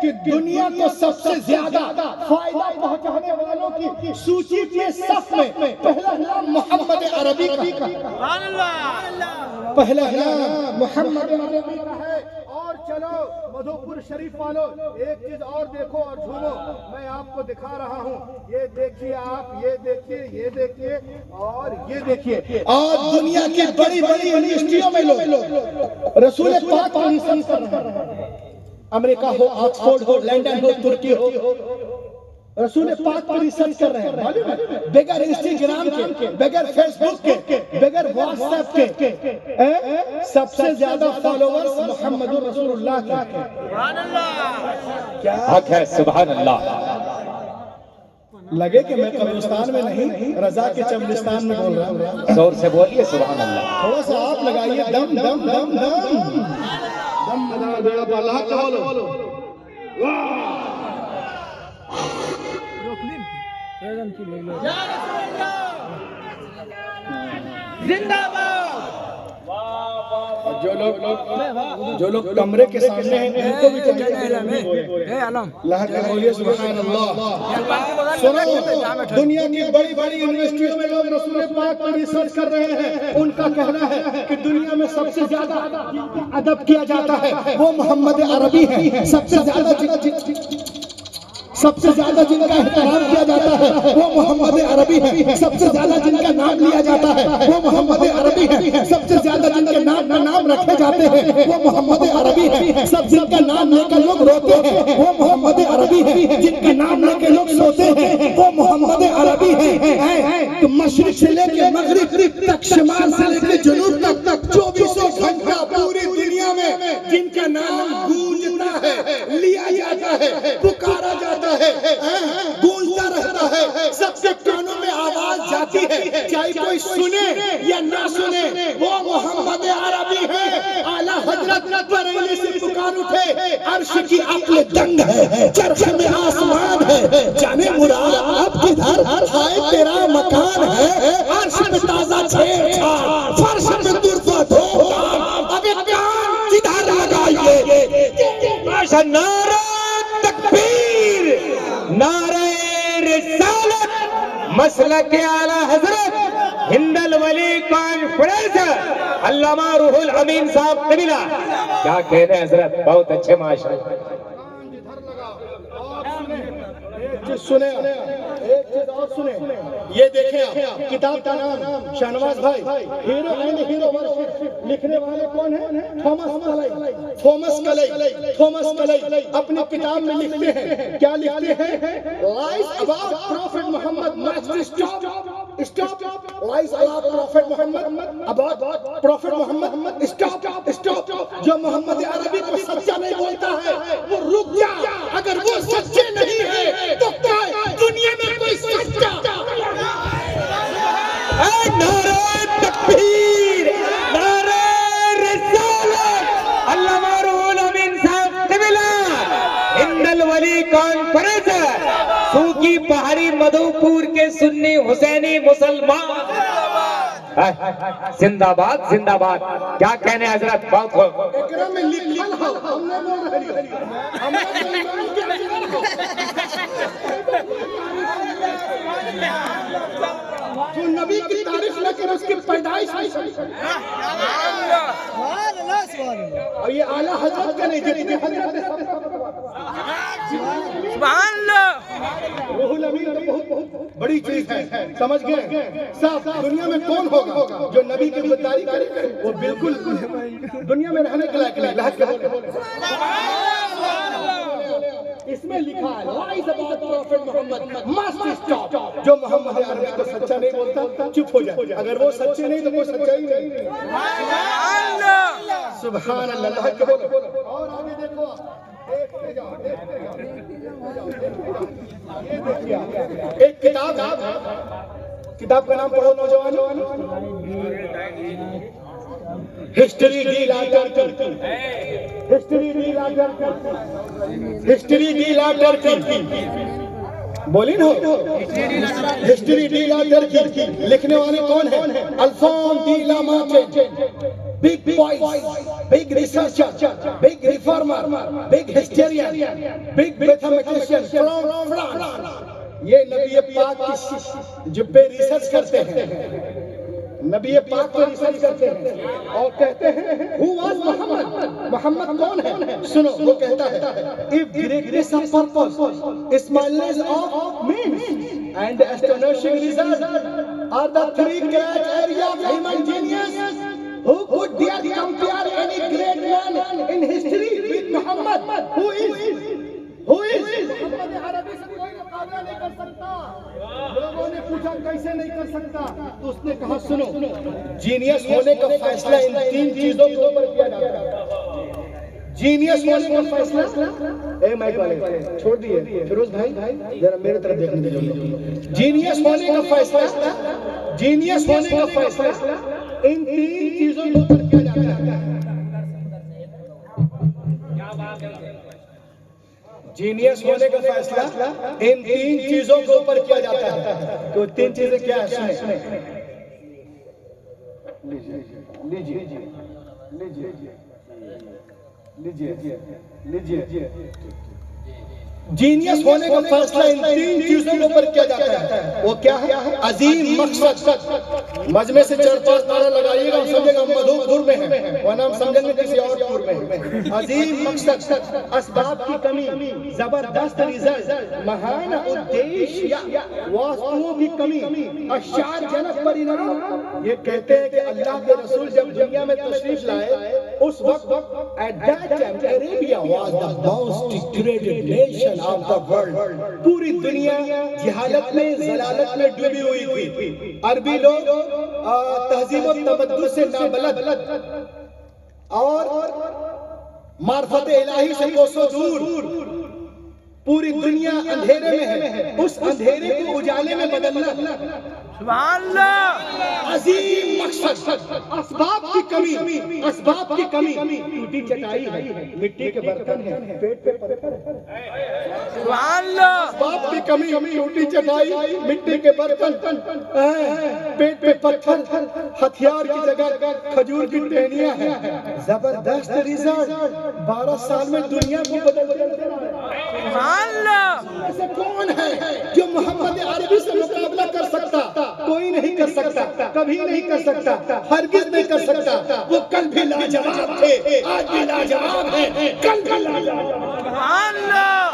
Speaker 1: کہ دنیا کو سب سے زیادہ فائدہ پہنچانے والوں کی سوچی کے صف میں پہلا نام محمد عربی کا. پہلا نام محمد عربی کا ہے. اور چلو مدھوپور شریف والوں ایک چیز اور دیکھو اور جھومو. میں آپ کو دکھا رہا ہوں. یہ دیکھیے آپ, یہ دیکھیے, یہ دیکھیے اور یہ دیکھیے. اور دنیا کی بڑی بڑی یونیورسٹیوں میں لوگ رسول پاک پر ریسرچ کر رہے ہیں. امریکہ ہو, آکسفورڈ ہو, لندن ہو, ترکی ہو, رسول پاک پر ریسرچ کر رہے ہیں. بغیر انسٹاگرام کے, بغیر فیس بک کے, بغیر واٹس ایپ کے سب سے زیادہ فالوورز محمد رسول اللہ کے. کیا
Speaker 2: حق ہے. سبحان اللہ.
Speaker 1: لگے کہ میں قبرستان میں نہیں, رضا کے چملستان میں بول رہا ہوں.
Speaker 2: زور سے بولیے سبحان اللہ.
Speaker 1: تھوڑا سا آپ لگائیے دم دم دم دم دم بنا دیا. اللہ کا بولو. جو لوگ کمرے کے سامنے ہیں ان کو بھی بولیے سبحان اللہ. سنو, دنیا کی بڑی بڑی یونیورسٹیوں میں لوگ رسول پاک پر ریسرچ کر رہے ہیں. ان کا کہنا ہے کہ دنیا میں سب سے زیادہ ادب کیا جاتا ہے وہ محمد عربی ہے. سب سے زیادہ جن کا احترام کیا جاتا ہے وہ محمد عربی ہے. سب سے زیادہ جن کا نام لیا جاتا ہے وہ محمد عربی ہے. سب سے زیادہ جن کے نام رکھے جاتے ہیں وہ محمد عربی ہے. سب جن کا نام لے کر لوگ روتے ہیں وہ محمد عربی ہے. جن کا نام لے کے لوگ سوتے ہیں وہ محمد عربی ہے. مشرق سے لے کے مغرب تک, شمال سے لے کے جنوب تک 24 گھنٹہ پوری دنیا میں جن کا نام گونجتا ہے, لیا جاتا ہے, پکارا جاتا ہے, گونجتا رہتا ہے, سب کے کانوں میں آواز جاتی ہے, چاہے کوئی سنے یا نہ سنے وہ محمد عربی ہے. اعلیٰ حضرت بریلی سے پکار اٹھے, عرش کی عقل دنگ ہے, چرخ میں آسمان ہے, جانے مراد اب کدھر ہائے تیرا مکان ہے. عرش میں تازہ چھیڑ چھاڑ, فرش میں درفہ دھوکا, اب ایک کان کدھر لگائیے.
Speaker 2: نعرہ تکبیر, نعرہ رسالت, مسلک اعلیٰ حضرت ہند الولی کانفرنس, علامہ روح الامین صاحب قبلہ. کیا کہنے ہیں حضرت, بہت اچھے ماشاءاللہ.
Speaker 1: ایک چیز اور سنیں. یہ دیکھیں آپ, کتاب کا نام شہنواز بھائی, ہیرو اینڈ ہیرو ورشپ. لکھنے والے کون ہیں؟ Thomas Carlyle. اپنی کتاب میں لکھتے ہیں, کیا لکھتے ہیں؟ Lies about prophet Muhammad must stop. Lies about prophet Muhammad, about prophet Muhammad stop. جو محمد عربی کو سچا نہیں بولتا ہے وہ رک جا. اگر وہ سچے نہیں ہے تو دنیا میں کوئی سچا.
Speaker 2: نعرہ تکبیر, نعرہ رسالت, علامہ روح الامین صاحب قبلہ, ہند الولی کانفرنس, سوکی پہاڑی مدھوپور کے سنی حسینی مسلمان. زندہ باد, زندہ باد. کیا کہنے حضرت, بہت خوب.
Speaker 1: اکرام میں لکھل ہو, ہم نے بول رہے ہیں, جو نبی کی تعریف نہ کرے اس کی پیدائش نہیں. اور یہ اعلیٰ حضرت کا نہیں, جتنے حضرت
Speaker 3: سبحان اللہ.
Speaker 1: روح الامین بہت بڑی چیز ہے, سمجھ گئے صاحب. دنیا میں کون ہوگا جو نبی کی غداری کرے؟ وہ بالکل دنیا میں رہنے کے لائق نہیں. اس میں لکھا ہے lies about prophet Muhammad must stop. جو محمد عربی کو سچا نہیں بولتا چپ ہو جائے. اگر وہ سچے نہیں تو کوئی سچا ہی نہیں. سبحان اللہ. اور آگے دیکھو, دیکھیے ایک کتاب ہے، کتاب کا نام پڑھو نوجوان، ہسٹری ڈی لاٹر کی، ہسٹری ڈی لاٹر کی، ہسٹری ڈی لاٹر کی، بولی نا ہسٹری ڈی لاٹر کی لکھنے والے کون ہیں؟ Alphonse de la Marche, big voice, big researcher, big reformer, big historian, big mathematician from France. یہ نبی پاک کی جب پہ ریسرچ کرتے ہیں، نبی پاک پہ ریسرچ کرتے ہیں اور کہتے ہیں who was Muhammad؟ محمد کون ہے؟ سنو وہ کہتا ہے if greatness of purpose, smartness of means and astonishing result are the three great areas of human genius, who could dare compare any great man in history with Muhammad? Who is? Who is? محمد عربی سے کوئی مقابلہ نہیں کر سکتا۔ لوگوں نے پوچھا کیسے نہیں کر سکتا، تو اس نے کہا سنو، جینیس ہونے کا فیصلہ ان تین چیزوں کے اوپر کیا جاتا ہے۔ جینیس ہونے کا فیصلہ، اے مائک والے چھوڑ دیئے، فیروز بھائی ذرا میرے طرف دیکھنے دیجئے۔ جینیس ہونے کا فیصلہ، جینیس ہونے کا فیصلہ ان تین چیزوں کے اوپر کیا جاتا ہے۔ جینیس ہونے کا فیصلہ ان تین چیزوں کے اوپر کیا جاتا ہے۔ تو تین چیزیں کیا ہے؟ سنیں، لیجیے جینیس ہونے کا فیصلہ ان تین چیزوں کے اوپر کیا جاتا ہے۔ وہ کیا ہے؟ عظیم مقصد، مجمع سے 4-5 نعرہ لگائیے گا، ہم سمجھے گا مدھوپور میں ہے، ورنہ ہم سمجھیں گے کسی اور پور میں ہے۔ عظیم مقصد، اسباب کی کمی، زبردست ریزلٹ، مہان ادیشیہ، واسطوں کی کمی، اشعار جنک پرینام۔ یہ کہتے ہیں کہ اللہ کے رسول جب دنیا میں تشریف لائے اس وقت at that time Arabia was the most degraded nation of the world. پوری دنیا جہالت میں، ضلالت میں ڈوبی ہوئی تھی۔ عربی لوگ تہذیب و تمدن سے نابلد اور معرفت الہی سے کوسوں دور، پوری دنیا اندھیرے میں ہے، اس اندھیرے کو اجالے میں بدلنا۔
Speaker 3: سبحان اللہ۔
Speaker 1: عظیم مقصد، اسباب کی کمی، اسباب کی کمی، ٹوٹی چٹائی ہے، مٹی کے برتن ہیں، پیٹ پہ پتھر ہے۔
Speaker 3: سبحان اللہ۔
Speaker 1: اسباب کی کمی، ٹوٹی چٹائی، مٹی کے برتن، پیٹ پہ پتھر، ہتھیار کی جگہ کھجور کی ٹہنیاں ہیں۔ زبردست ریزلٹ، 12 سال میں دنیا کو بدل دیا۔
Speaker 3: سبحان اللہ۔
Speaker 1: ایسے کون ہے جو محمد عربی سے مقابلہ کر سکتا؟ کوئی نہیں کر سکتا، کبھی نہیں کر سکتا، ہرگز نہیں کر سکتا۔ وہ کل بھی لاجواب تھے، آج بھی لاجواب ہیں، کل بھی لاجواب۔
Speaker 3: سبحان اللہ۔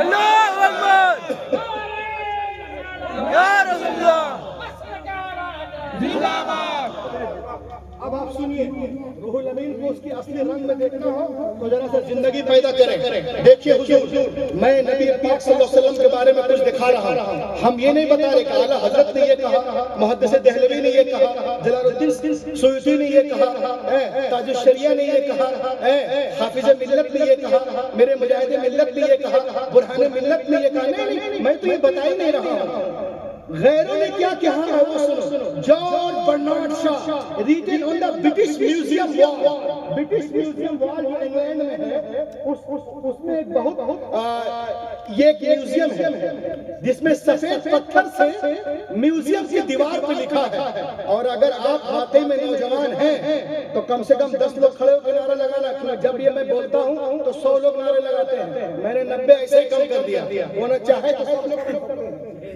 Speaker 3: اللہ اکبر۔ یا رسول اللہ۔ زندہ باد۔
Speaker 1: اب آپ سنیے، روح الامین کو اس کی اصلی رنگ میں دیکھنا ہو تو ذرا سا زندگی پیدا کریں۔ دیکھیے حضور، میں نبی پاک صلی اللہ علیہ وسلم کے بارے میں کچھ دکھا رہا ہوں، ہم یہ نہیں بتا رہے کہ اعلیٰ حضرت نے یہ کہا، محدث دہلوی نے یہ کہا، جلال الدین سیوطی نے یہ کہا، تاج الشریعہ نے یہ کہا، حافظ ملت نے یہ کہا، میرے مجاہد ملت نے یہ کہا، برہان ملت نے یہ کہا۔ نہیں، میں تو یہ بتا ہی نہیں رہا ہوں، غیروں نے کیا کہا ہے وہ سنو۔ George Bernard Shaw written on the British Museum wall, British Museum wall جو انگلینڈ میں ہے، اس میں ایک بہت یہ ایک میوزیم ہے جس میں سفید پتھر سے میوزیم کی دیوار پہ لکھا ہے، اور اگر آپ واقعی میں نوجوان ہیں تو کم سے کم 10 لوگ کھڑے ہو کے نعرہ لگانا۔ جب یہ میں بولتا ہوں تو 100 لوگ نعرے لگاتے ہیں، میں نے 90 ایسے ہی کم کر دیا، ہونا چاہے تو 100 لوگ۔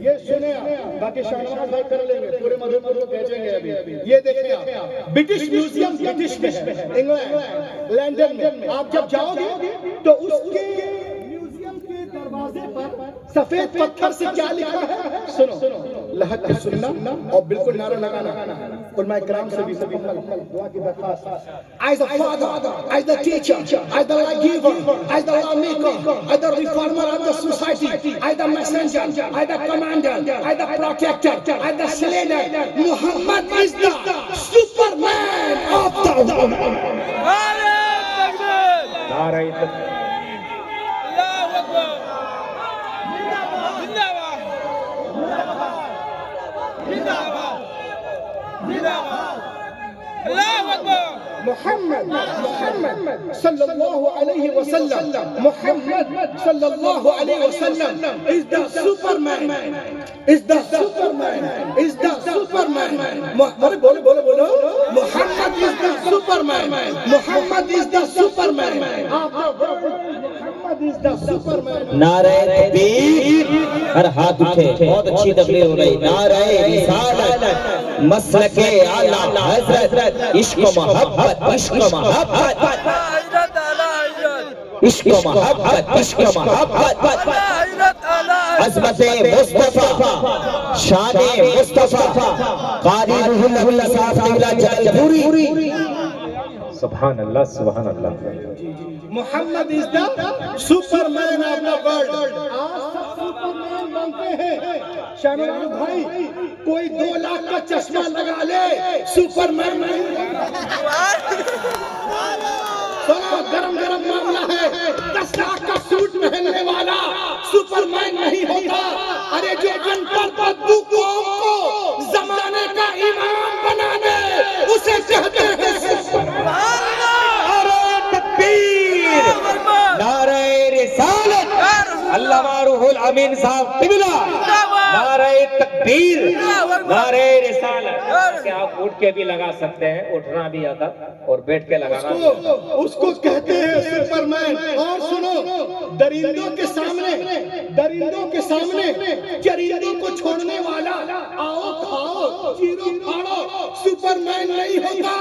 Speaker 1: یہ سنیں آپ، باقی شاہنواز بھائی کر لیں گے، پورے مدھوپور کو بھیجیں گے ابھی۔ یہ دیکھیں آپ، برٹش میوزیم برٹش میں ہے، انگلینڈ، لندن میں۔ آپ جب جاؤ گے تو اس کے میوزیم کے دروازے پر سفید پتھر سے کیا لکھا ہے سنو، لحد کے سننا اور بالکل نعرہ لگانا۔ علماء کرام سے بھی دعا کی درخواست۔ As the father, as the teacher, as the life giver, as the lawmaker, as the reformer of the society, as the messenger, as the commander, as the protector, as the slayer, Muhammad is the Superman of the world.
Speaker 3: اللہ اکبر۔
Speaker 2: نعرہ
Speaker 3: اللہ اکبر۔ اللہ اکبر
Speaker 1: محمد صلی اللہ علیہ وسلم محمد صلی اللہ علیہ وسلم is the superman is the superman is the superman بولو بولو بولو محمد is the superman Muhammad is the superman Muhammad is the superman
Speaker 2: نعرہ تکبیر ہر ہاتھ اٹھے بہت اچھی تقریر ہو رہی نعرہ رسالت مسلک اعلی حضرت عشق و محبت عشق و محبت
Speaker 3: حضرت اعلی حضرت
Speaker 2: عشق و محبت عشق و محبت
Speaker 3: حضرت اعلی
Speaker 2: عظمت مصطفیٰ شان مصطفیٰ قاری روح اللہ صاحب قبلہ جلال پوری سبحان اللہ سبحان اللہ
Speaker 1: محمد is the superman of the world آج سب سپرمین بنتے ہیں شاہنواز بھائی کوئی 2 لاکھ کا چشمہ لگا لے سپرمین نہیں سنو گرم گرم معاملہ ہے 10 لاکھ کا سوٹ پہننے والا سپرمین نہیں ہوتا ارے جو ان پر بدبو قوم کو زمانے کا امام بنا دے اسے کہتے ہیں سپرمین
Speaker 2: نعرہ رسالت علامہ روح الامین صاحب قبلہ نعرہ تکبیر نعرہ رسالت کہ آپ اٹھ کے بھی لگا سکتے ہیں اٹھنا بھی آتا اور بیٹھ کے لگانا
Speaker 1: اس کو کہتے ہیں سپرمین اور سنو درندوں کے سامنے چرندوں کو چھوڑنے والا آؤ کھاؤ چیرو پھاڑو سپرمین نہیں ہوتا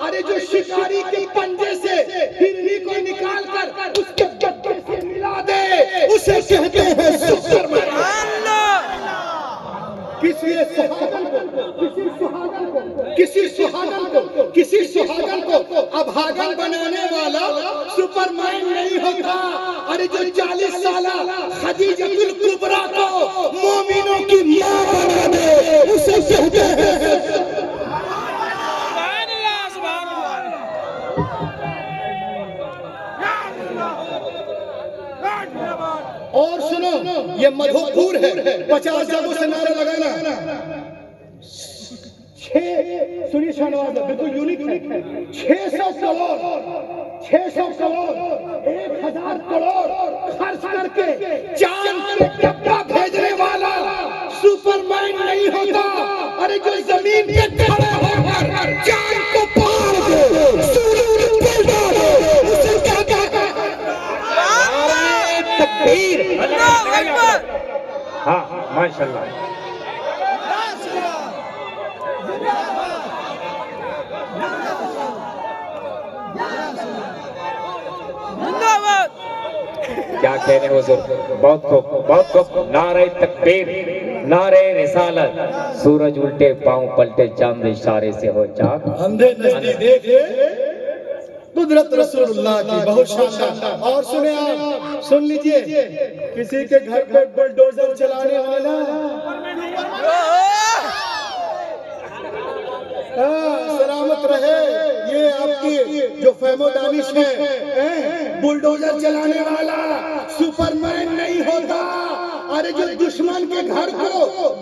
Speaker 1: ارے جو شکاری کے پنجے سے ہرنی کو نکال کر اس کے گدے سے ملا دے اسے کہتے ہیں سپرمین کسی سہاگن کو ابھاگن بنانے والا سپرمین نہیں ہوتا ارے جو 40 سالہ خدیجۃ الکبریٰ کو مومنوں کی ماں بنا دے اسے کہتے ہیں اور سنو یہ مدھوپور ہے 50 جگہوں سے نعرہ لگانا 6 سنیے شاہنواز بالکل یونیک ہے 600 کروڑ 1000 کروڑ خرچ کر کے چاند پہ ڈبہ بھیجنے والا سپرمین نہیں ہوتا ارے جو زمین پہ کھڑے ہو کر چاند کو پار دے سورج پیدا دے اسے کیا کہتے ہیں
Speaker 2: تکبیر
Speaker 3: اللہ اکبر
Speaker 2: ہاں ماشاءاللہ کیا کہنے حضور بہت خوب نعرہ تکبیر نعرہ رسالت سورج الٹے پاؤں پلٹے چاند اشارے سے ہو چاک
Speaker 1: اندھے نزدیک دیکھے قدرت رسول اللہ کی بہت شاندار اور سنیں آپ سن لیجئے کسی کے گھر پہ بلڈوزر چلانے والا سلامت رہے یہ آپ کی جو فہم و دانش ہے بلڈوزر چلانے والا سپرمین نہیں ہوتا ارے جو دشمن کے گھر کو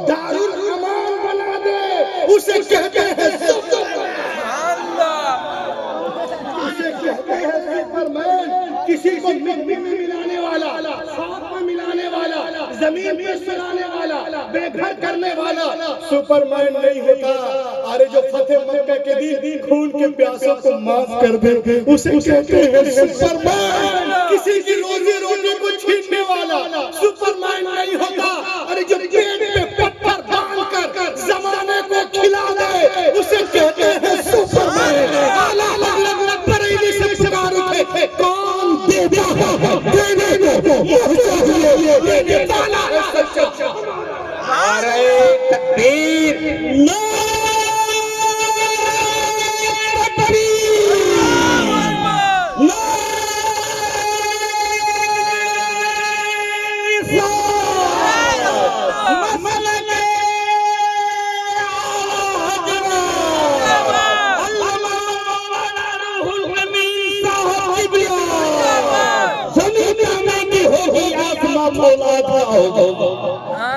Speaker 1: دارالامان بنا دے اسے کہتے ہیں سپرمین کسی کو مٹی میں ملانے والا خاک میں ملانے والا زمین پہ سلانے والا بے گھر کرنے والا سپرمین نہیں ہوتا ارے جو فتح مکہ کے دن خون کے پیاسوں کو معاف کر دے اسے کہتے ہیں سپرمین کسی کی روزی روٹی کو چھیننے والا سپرمین نہیں ہوتا ارے جو پیٹ پہ پتھر باندھ کر زمانے کو کھلا دے اسے کہتے ہیں سپرمین کون دیتا ہے دینے کو محتاج ہے
Speaker 2: نعرہ تکبیر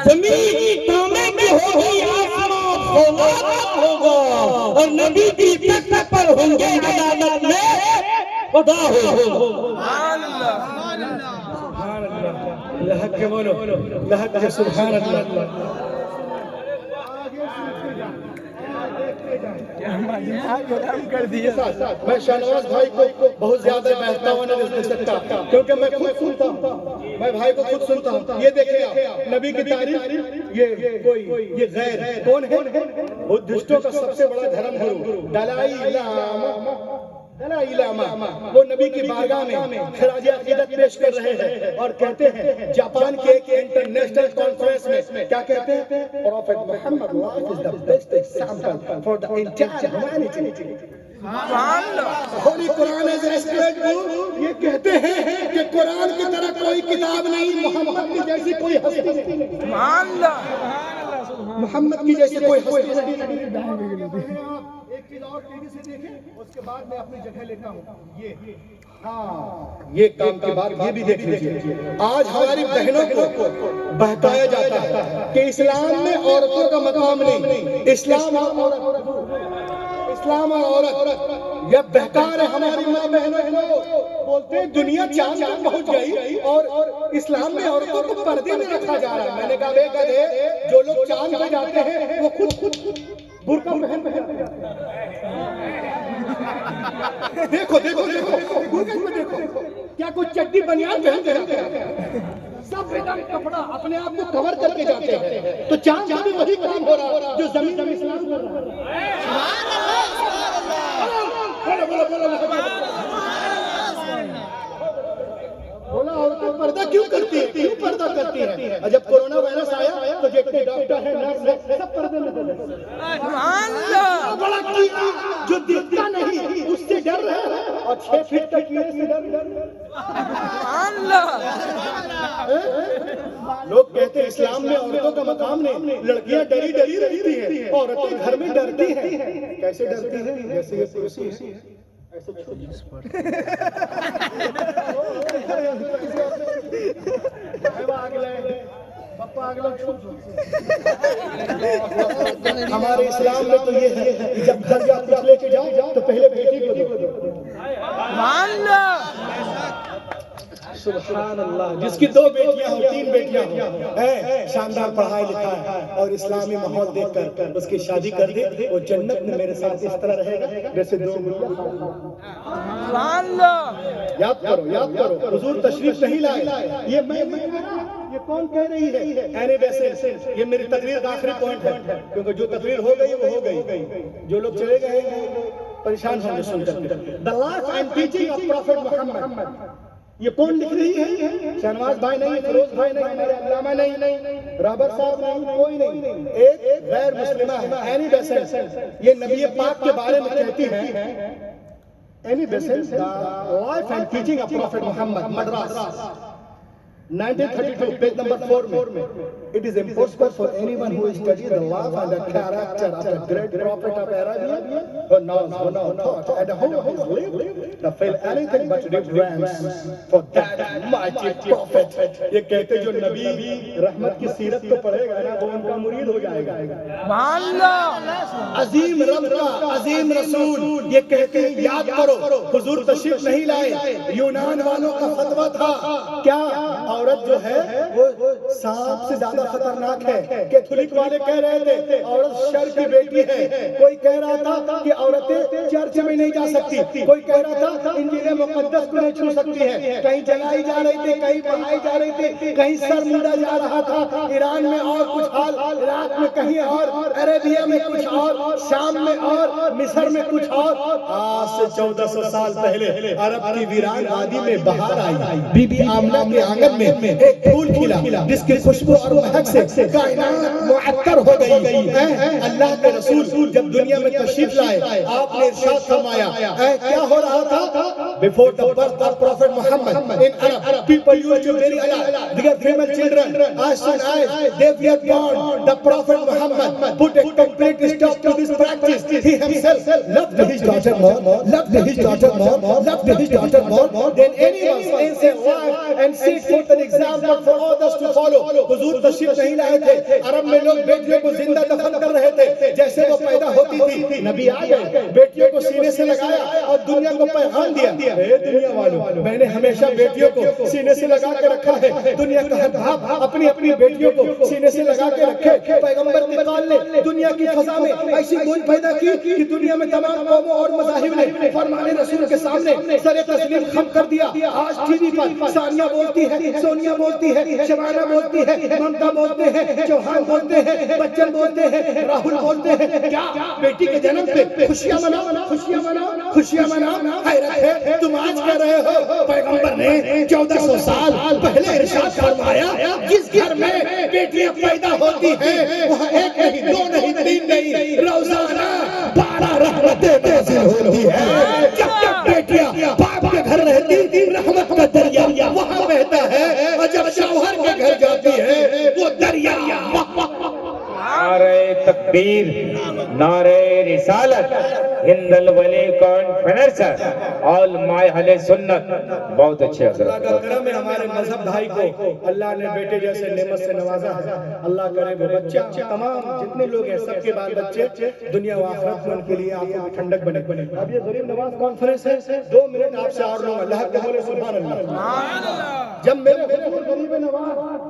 Speaker 2: زمین تامے کی ہوگی آسمان
Speaker 4: ہوگا اور نبی کی تخت پر ہوں گے عدالت میں خدا ہوگا.
Speaker 3: سبحان اللہ.
Speaker 1: اللہ کے بولو، اللہ کے سبحان اللہ. میں شہنواز بھائی کو بہت زیادہ بہتا ہوا نہیں دیکھ سکتا کیونکہ میں خود سنتا ہوں، میں بھائی کو خود سنتا ہوں. یہ دیکھیں آپ نبی کی تعریف، یہ غیر کون ہے؟ بدھسٹوں کا سب سے بڑا دھرم گرو دلائی لاما، وہ نبی کی بارگاہ میں خراج عقیدت پیش کر رہے ہیں اور کہتے ہیں جاپان کے ایک انٹرنیشنل کانفرنس میں کیا کہتے ہیں؟ Prophet Muhammad life is the best example for the entire humanity.
Speaker 3: سبحان اللہ.
Speaker 1: ہولی قرآن is a sacred book. یہ کہتے ہیں کہ قرآن کی طرح کوئی کتاب نہیں، محمد کی جیسی کوئی ہستی نہیں.
Speaker 3: سبحان اللہ.
Speaker 1: محمد کی جیسی کوئی ہستی نہیں. ایک چیز اور تیزی سے دیکھیں، اس کے بعد میں اپنی جگہ لیتا ہوں. یہ کام کے بعد یہ بھی دیکھ لیجیے. آج ہماری بہنوں کو بہکایا جاتا ہے کہ اسلام میں عورتوں کا مقام نہیں، اسلام اور عورت. یہ بہکار ہے ہماری ماں بہنوں کو. بولتے ہیں دنیا چاند تک پہنچ گئی اور اسلام میں عورتوں کو پردے میں رکھا جا رہا ہے. میں نے کہا بے گدھے، جو لوگ چاند پہ جاتے ہیں وہ خود برقع پہن پہ جاتے ہیں. دیکھو گوگل پہ دیکھو، کیا کوئی چڈی بنیان پہن کے جاتے ہیں؟ سب کپڑا اپنے آپ کو کور کر کے جاتے ہیں. تو چاند بھی وہی کام ہو رہا جو زمین میں اسلام کر رہا ہے. بولا عورتیں پردہ کیوں کرتی ہے؟ کیوں پردہ کرتی ہے؟ جب کورونا وائرس آیا تو جتنے ڈاکٹر ہیں، نرس ہیں، سب پردے میں تھے.
Speaker 3: سبحان اللہ.
Speaker 1: بڑا کیڑا جو دکھتا نہیں اس سے ڈر رہے ہیں اور 6 فٹ کا کیڑے سے ڈر رہے ہیں.
Speaker 3: سبحان اللہ.
Speaker 1: لوگ کہتے ہیں اسلام میں عورتوں کا مقام نہیں، لڑکیاں ڈری رہتی ہیں، عورتیں گھر میں ڈرتی ہیں. کیسے ڈرتی ہیں؟ جیسے یہ کرسی ہے ایسے ہمارے اسلام میں تو یہ ہے کہ جب گھر جا کچھ لے کے جاؤ تو پہلے بیٹی کو دو.
Speaker 3: سبحان اللہ.
Speaker 1: سبحان اللہ. جس کی 2 بیٹیاں ہوں، 3 بیٹیاں ہوں، شاندار پڑھائی لکھائی ہے اور اسلامی ماحول دیکھ کر اس کی شادی کر دے، وہ جنت میں میرے ساتھ اس طرح رہے گا جیسے 2 ملک.
Speaker 3: سبحان اللہ.
Speaker 1: یاد کرو حضور تشریف نہیں لائے. یہ کون کہہ رہی ہے؟ اینی بیسنٹ. یہ میری تقریر کا آخری پوائنٹ ہے کیونکہ جو تقریر ہو گئی وہ ہو گئی. جو لوگ چلے گئے پریشان ہوں گے سن کر. The life and teaching of Prophet Muhammad. یہ کون لکھ رہی ہے؟ شہنواز بھائی نہیں، فیروز بھائی نہیں، ہمارے علامہ نہیں، رابر صاحب نہیں، کوئی نہیں. ایک غیر مسلمہ ہے اینی بیسنٹ. یہ نبی پاک کے بارے میں کہتی ہیں. Annie Besant life and teaching of prophet Muhammad, Madras 1932 page number 4 میں. It is impossible for anyone who studies the life and the character of the great prophet of Arabia who knows thought and who has lived to feel anything but reverence for that mighty prophet. یہ کہتے جو نبی رحمت کی سیرت کو پڑھے گا نا وہ ان کا مرید ہو جائے گا.
Speaker 3: سبحان اللہ.
Speaker 1: عظیم رب کا عظیم رسول. یہ کہتے ہیں یاد کرو حضور تشریف نہیں لائے، یونان والوں کا فتویٰ تھا کیا عورت جو ہے وہ سانپ سے زیادہ خطرناک ہے. کیتھولک والے کہہ رہے تھے عورت شر کی بیٹی ہے. کوئی کہہ رہا تھا کہ عورتیں چرچ میں نہیں جا سکتی. کوئی کہہ رہا تھا انجیل مقدس کو نہیں چھو سکتی ہے. کہیں جلائی جا رہی تھی، کہیں بہائی جا رہی تھی، کہیں سر مونڈا جا رہا تھا. ایران میں اور کچھ حال، عراق میں کہیں اور، عربیہ میں کچھ اور، شام میں اور، مصر میں کچھ اور. آج سے 1400 سال پہلے عرب کی ویران وادی میں بہار آئی. بی بی آمنہ کے آنگن میں ایک پھول کھلا جس کی خوشبو اور مہک سے کائنات معطر ہو گئی. اللہ کے رسول جب دنیا میں تشریف لائے آپ نے ارشاد فرمایا کیا ہو رہا تھا؟ Before the birth of Prophet Muhammad in Arab, people used to bury their female children as soon as they were born. the Prophet Muhammad put a complete stop to this practice. He himself loved his daughter more, loved his daughter more, loved his daughter more than anyone else a wife, and set forth an example for others to follow. حضور تشریف نہیں لائے تھے، عرب میں لوگ بیٹیوں کو زندہ دفن کر رہے تھے، جیسے وہ پیدا ہوتی تھی نبی آ گئے، بیٹیوں کو سینے سے لگایا اور دنیا کو پیغام دیا، اے دنیا والوں، میں نے ہمیشہ بیٹیوں کو سینے سے لگا کے رکھا ہے، دنیا کا ہر باپ اپنی اپنی بیٹیوں کو سینے سے لگا کے رکھے۔ پیغمبر انتقال نے دنیا کی فضا میں ایسی گونج پیدا کی کہ دنیا میں تمام قوموں اور مذاہب نے فرمان رسول کے سامنے سر تسلیم خم کر دیا۔ آج ٹی وی پر ثانیہ بولتی ہے، سونیا بولتی ہے، شبانہ بولتی ہے، ممتا بولتے ہیں، چوہان بولتے ہیں، بچن بولتے ہیں، راہل بولتے ہیں، کیا بیٹی کے جنم پہ خوشیاں مناؤ، خوشیاں مناؤ، خوشیاں مناؤ؟ حیرت ہے تم آج کہہ رہے ہو۔ پیغمبر نے 1400 سال پہلے ارشاد فرمایا جس گھر میں بیٹیاں پیدا ہوتی ہیں وہاں ایک نہیں، دو نہیں، تین نہیں، روزانہ 12 رحمتیں نازل ہوتی ہیں۔ جب جب بیٹیاں باپ کے گھر رہتی رحمت کا دریا وہاں بہتا ہے، اور جب شوہر کے گھر جاتی ہے وہ دریا۔
Speaker 2: نعرہ تکبیر، نعرہ رسالت، ہند الولی کانفرنس، آل مائی اہل سنت۔ بہت اچھے حضرت۔
Speaker 1: اللہ کا کرم ہے ہمارے مذہب بھائی کو اللہ نے بیٹے جیسے نعمت سے نوازا ہے۔ اللہ کرے وہ بچہ تمام جتنے لوگ ہیں سب کے بال بچے دنیا و آخرت میں ان کے لیے آنکھوں کی ٹھنڈک بنے۔ اب یہ غریب نواز کانفرنس ہے، 2 منٹ آپ سے اور لوں، اللہ کے بولے سبحان اللہ۔ جب میرے غریب نواز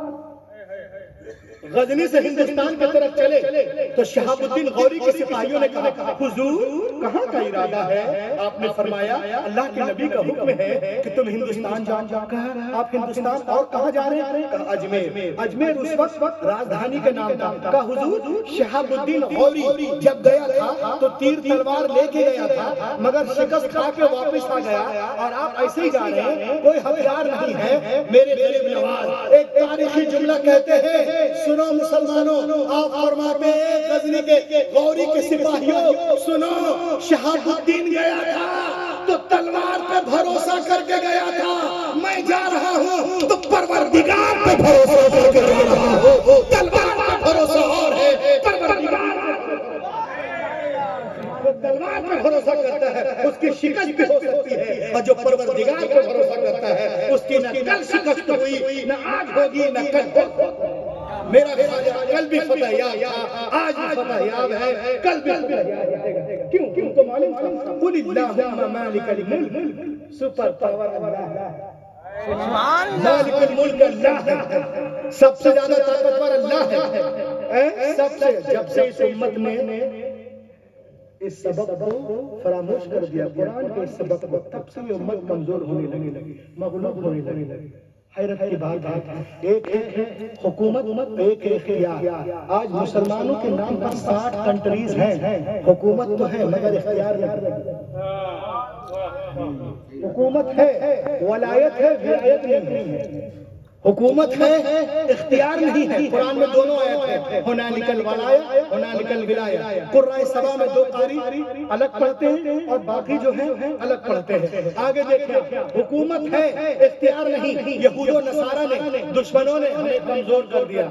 Speaker 1: غزنی سے ہندوستان کی طرف چلے تو شہاب الدین غوری کے سپاہیوں نے کہا حضور کہاں کا ارادہ ہے؟ آپ نے فرمایا اللہ کے نبی کا حکم ہے کہ تم ہندوستان جاؤ۔ کہا آپ ہندوستان اور کہاں جا رہے ہیں؟ کہا اجمیر۔ اجمیر اس وقت راجدھانی کا نام تھا۔ کہا حضور شہاب الدین غوری جب گیا تھا تو تیر تلوار لے کے گیا تھا مگر شکست کھا کے واپس آ گیا، اور آپ ایسے ہی جا رہے ہیں، کوئی ہتھیار نہیں ہے۔ میرے غریب نواز ایک تاریخی جملہ کہتے ہیں، سنو مسلمانوں، آپ فرماتے ہیں غزنی کے غوری کے سپاہیوں سنو، شہاب الدین گیا تھا تو تلوار پہ بھروسہ کر کے گیا تھا، میں جا رہا ہوں تو پروردگار پہ بھروسہ کر کے جا رہا ہوں۔ تلوار پہ بھروسہ اور ہے، پروردگار تلوار پہ بھروسہ کرتا ہے اس کی شکست بھی ہو سکتی ہے، اور جو پروردگار پہ بھروسہ کرتا ہے اس کی نہ کل شکست ہوئی، نہ آج ہوگی، نہ کل ہوگی۔ میرا خواجہ کل بھی فتح یاب تھا، آج بھی فتح یاب ہے، کل بھی فتح یاب ہے۔ کیوں؟ کیوں تو معلوم تھا قل اللہم مالک الملک، سپر پاور اللہ ہے، مالک الملک اللہ ہے، سب سے زیادہ طاقتور اللہ ہے۔ سب سے جب سے اس امت نے اس سبق کو فراموش کر دیا، قرآن کے اس سبق کو، تب سے یہ امت کمزور ہونے لگی، مغلوب ہونے لگی۔ حیرت کی بات ہے، ایک ہے حکومت، ایک اختیار۔ آج مسلمانوں کے نام پر 60 کنٹریز ہیں، حکومت تو ہے مگر اختیار نہیں۔ حکومت ہے، ولایت ہے، ولایت نہیں ہے۔ حکومت ہے، اختیار نہیں ہے۔ قرآن میں دونوں آیت ہیں، ہنالک الولایہ، ہنالک الولایہ۔ قرآن سبا میں 2 قاری الگ پڑھتے ہیں اور باقی جو ہیں الگ پڑھتے ہیں۔ آگے دیکھیں، حکومت ہے، اختیار نہیں۔ یہود و نصارہ نے، دشمنوں نے ہمیں کمزور کر دیا،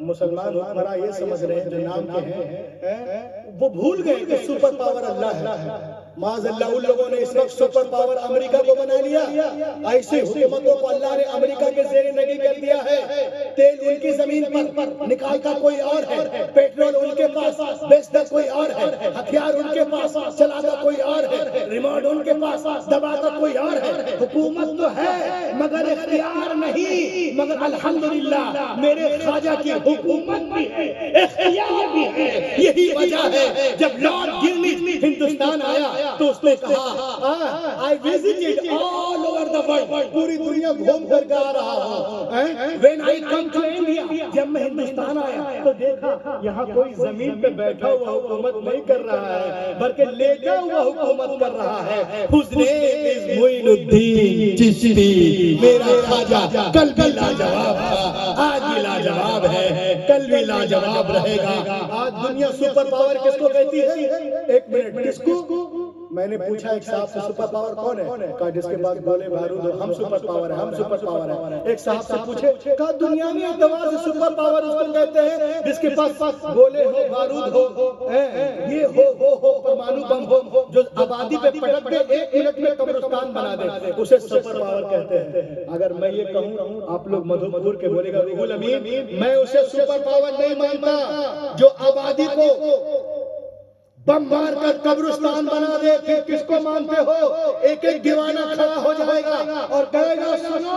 Speaker 1: مسلمان حکمراں یہ سمجھ رہے ہیں جو نام کے ہیں، وہ بھول گئے کہ سپر پاور اللہ ہے۔ معاذ اللہ ان لوگوں نے اس وقت سپر پاور امریکہ کو بنا لیا۔ ایسی حکومتوں کو اللہ نے امریکہ کے زیر نگی کر دیا ہے۔ تیل ان کی زمین پر نکالتا کوئی اور ہے، پیٹرول ان کے پاس بیچتا کوئی اور ہے، ہتھیار ان کے پاس چلاتا کوئی اور ہے، ریموٹ ان کے پاس دباتا کوئی اور ہے۔ حکومت تو ہے مگر اختیار نہیں، مگر الحمدللہ میرے خواجہ کی حکومت بھی ہے، اختیار بھی ہے۔ یہی وجہ ہے جب لارڈ گرنیچ ہندوستان آیا تو اس نے کہا I visited all over the world، پوری دنیا گھوم کر آ رہا ہوں۔ When I come to India، جب میں ہندوستان آیا تو دیکھا یہاں کوئی زمین پہ بیٹھا ہوا حکومت نہیں کر رہا ہے بلکہ لیٹا ہوا حکومت کر رہا ہے۔ Whose name is معین الدین چشتی، میرا خواجہ کل بھی لاجواب تھا، آج بھی لاجواب ہے، کل بھی لاجواب رہے گا۔ آج دنیا سپر پاور کس کو کہتی ہے؟ ایک منٹ، کس کو؟ میں نے پوچھا ایک صاحب سے سپر پاور کون ہے؟ کہا جس کے پاس گولے بارود ہو، ہم سپر پاور ہے، ہم سپر پاور ہے۔ ایک صاحب سے پوچھے، کہا دنیاوی اعتبار سے سپر پاور اس کو کہتے ہیں جس کے پاس گولے ہو، بارود ہو، یہ ہو پرمانو بم ہو، جو آبادی پہ پٹک دے 1 منٹ میں قبرستان بنا دے، اسے سپر پاور کہتے ہیں۔ اگر میں یہ کہوں، آپ لوگ مدھوپور کے بولے گا روح الامین، میں اسے سپر پاور نہیں مانتا جو آبادی کو بم مار کر قبرستان بنا دے۔ پھر کس کو مانتے ہو؟ ایک ایک دیوانہ کھڑا ہو جائے گا اور کہے گا سنو،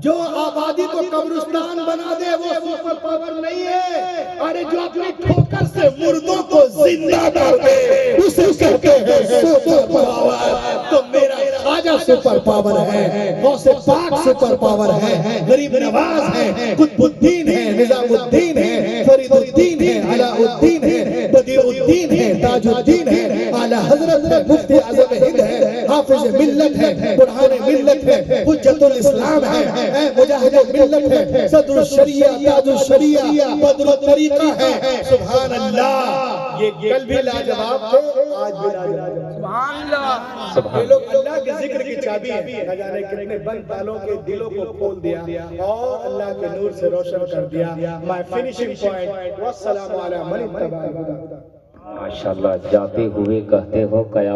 Speaker 1: جو آبادی کو قبرستان بنا دے وہ سپر پاور نہیں ہے، ارے جو اپنی ٹھوکر سے مردوں کو زندہ کر دے اسے کہتے ہیں سپر پاور۔ تو میرا خواجہ سپر پاور ہے، غوث پاک سپر پاور ہے، غریب نواز ہے، قطب الدین ہے، نظام الدین ہے، فرید الدین ہے، علاء الدین ہے، بدیع الدین ہے، تاج الدین ہے، اعلیٰ حضرت ہے، مفتی اعظم ہند ہے، حافظ ملت ہے، برہان ملت ہے، حجت الاسلام ہے، مجاہد ملت ہے، صدر الشریعہ، تاج الشریعہ، بدر الطریقہ ہے۔ سبحان اللہ، یہ کل بھی لاجواب تھے، آج بھی لاجواب ہیں۔
Speaker 3: سبحان اللہ،
Speaker 1: یہ لوگ اللہ کے ذکر کی چابی ہیں، نہ جانے کتنے بند تالوں کے دلوں کو کھول دیا اور اللہ کے نور سے روشن کر دیا۔ My finishing point، والسلام علی من اتبع الہدی۔
Speaker 2: ماشاءاللہ، جاتے ہوئے کہتے ہو قیامت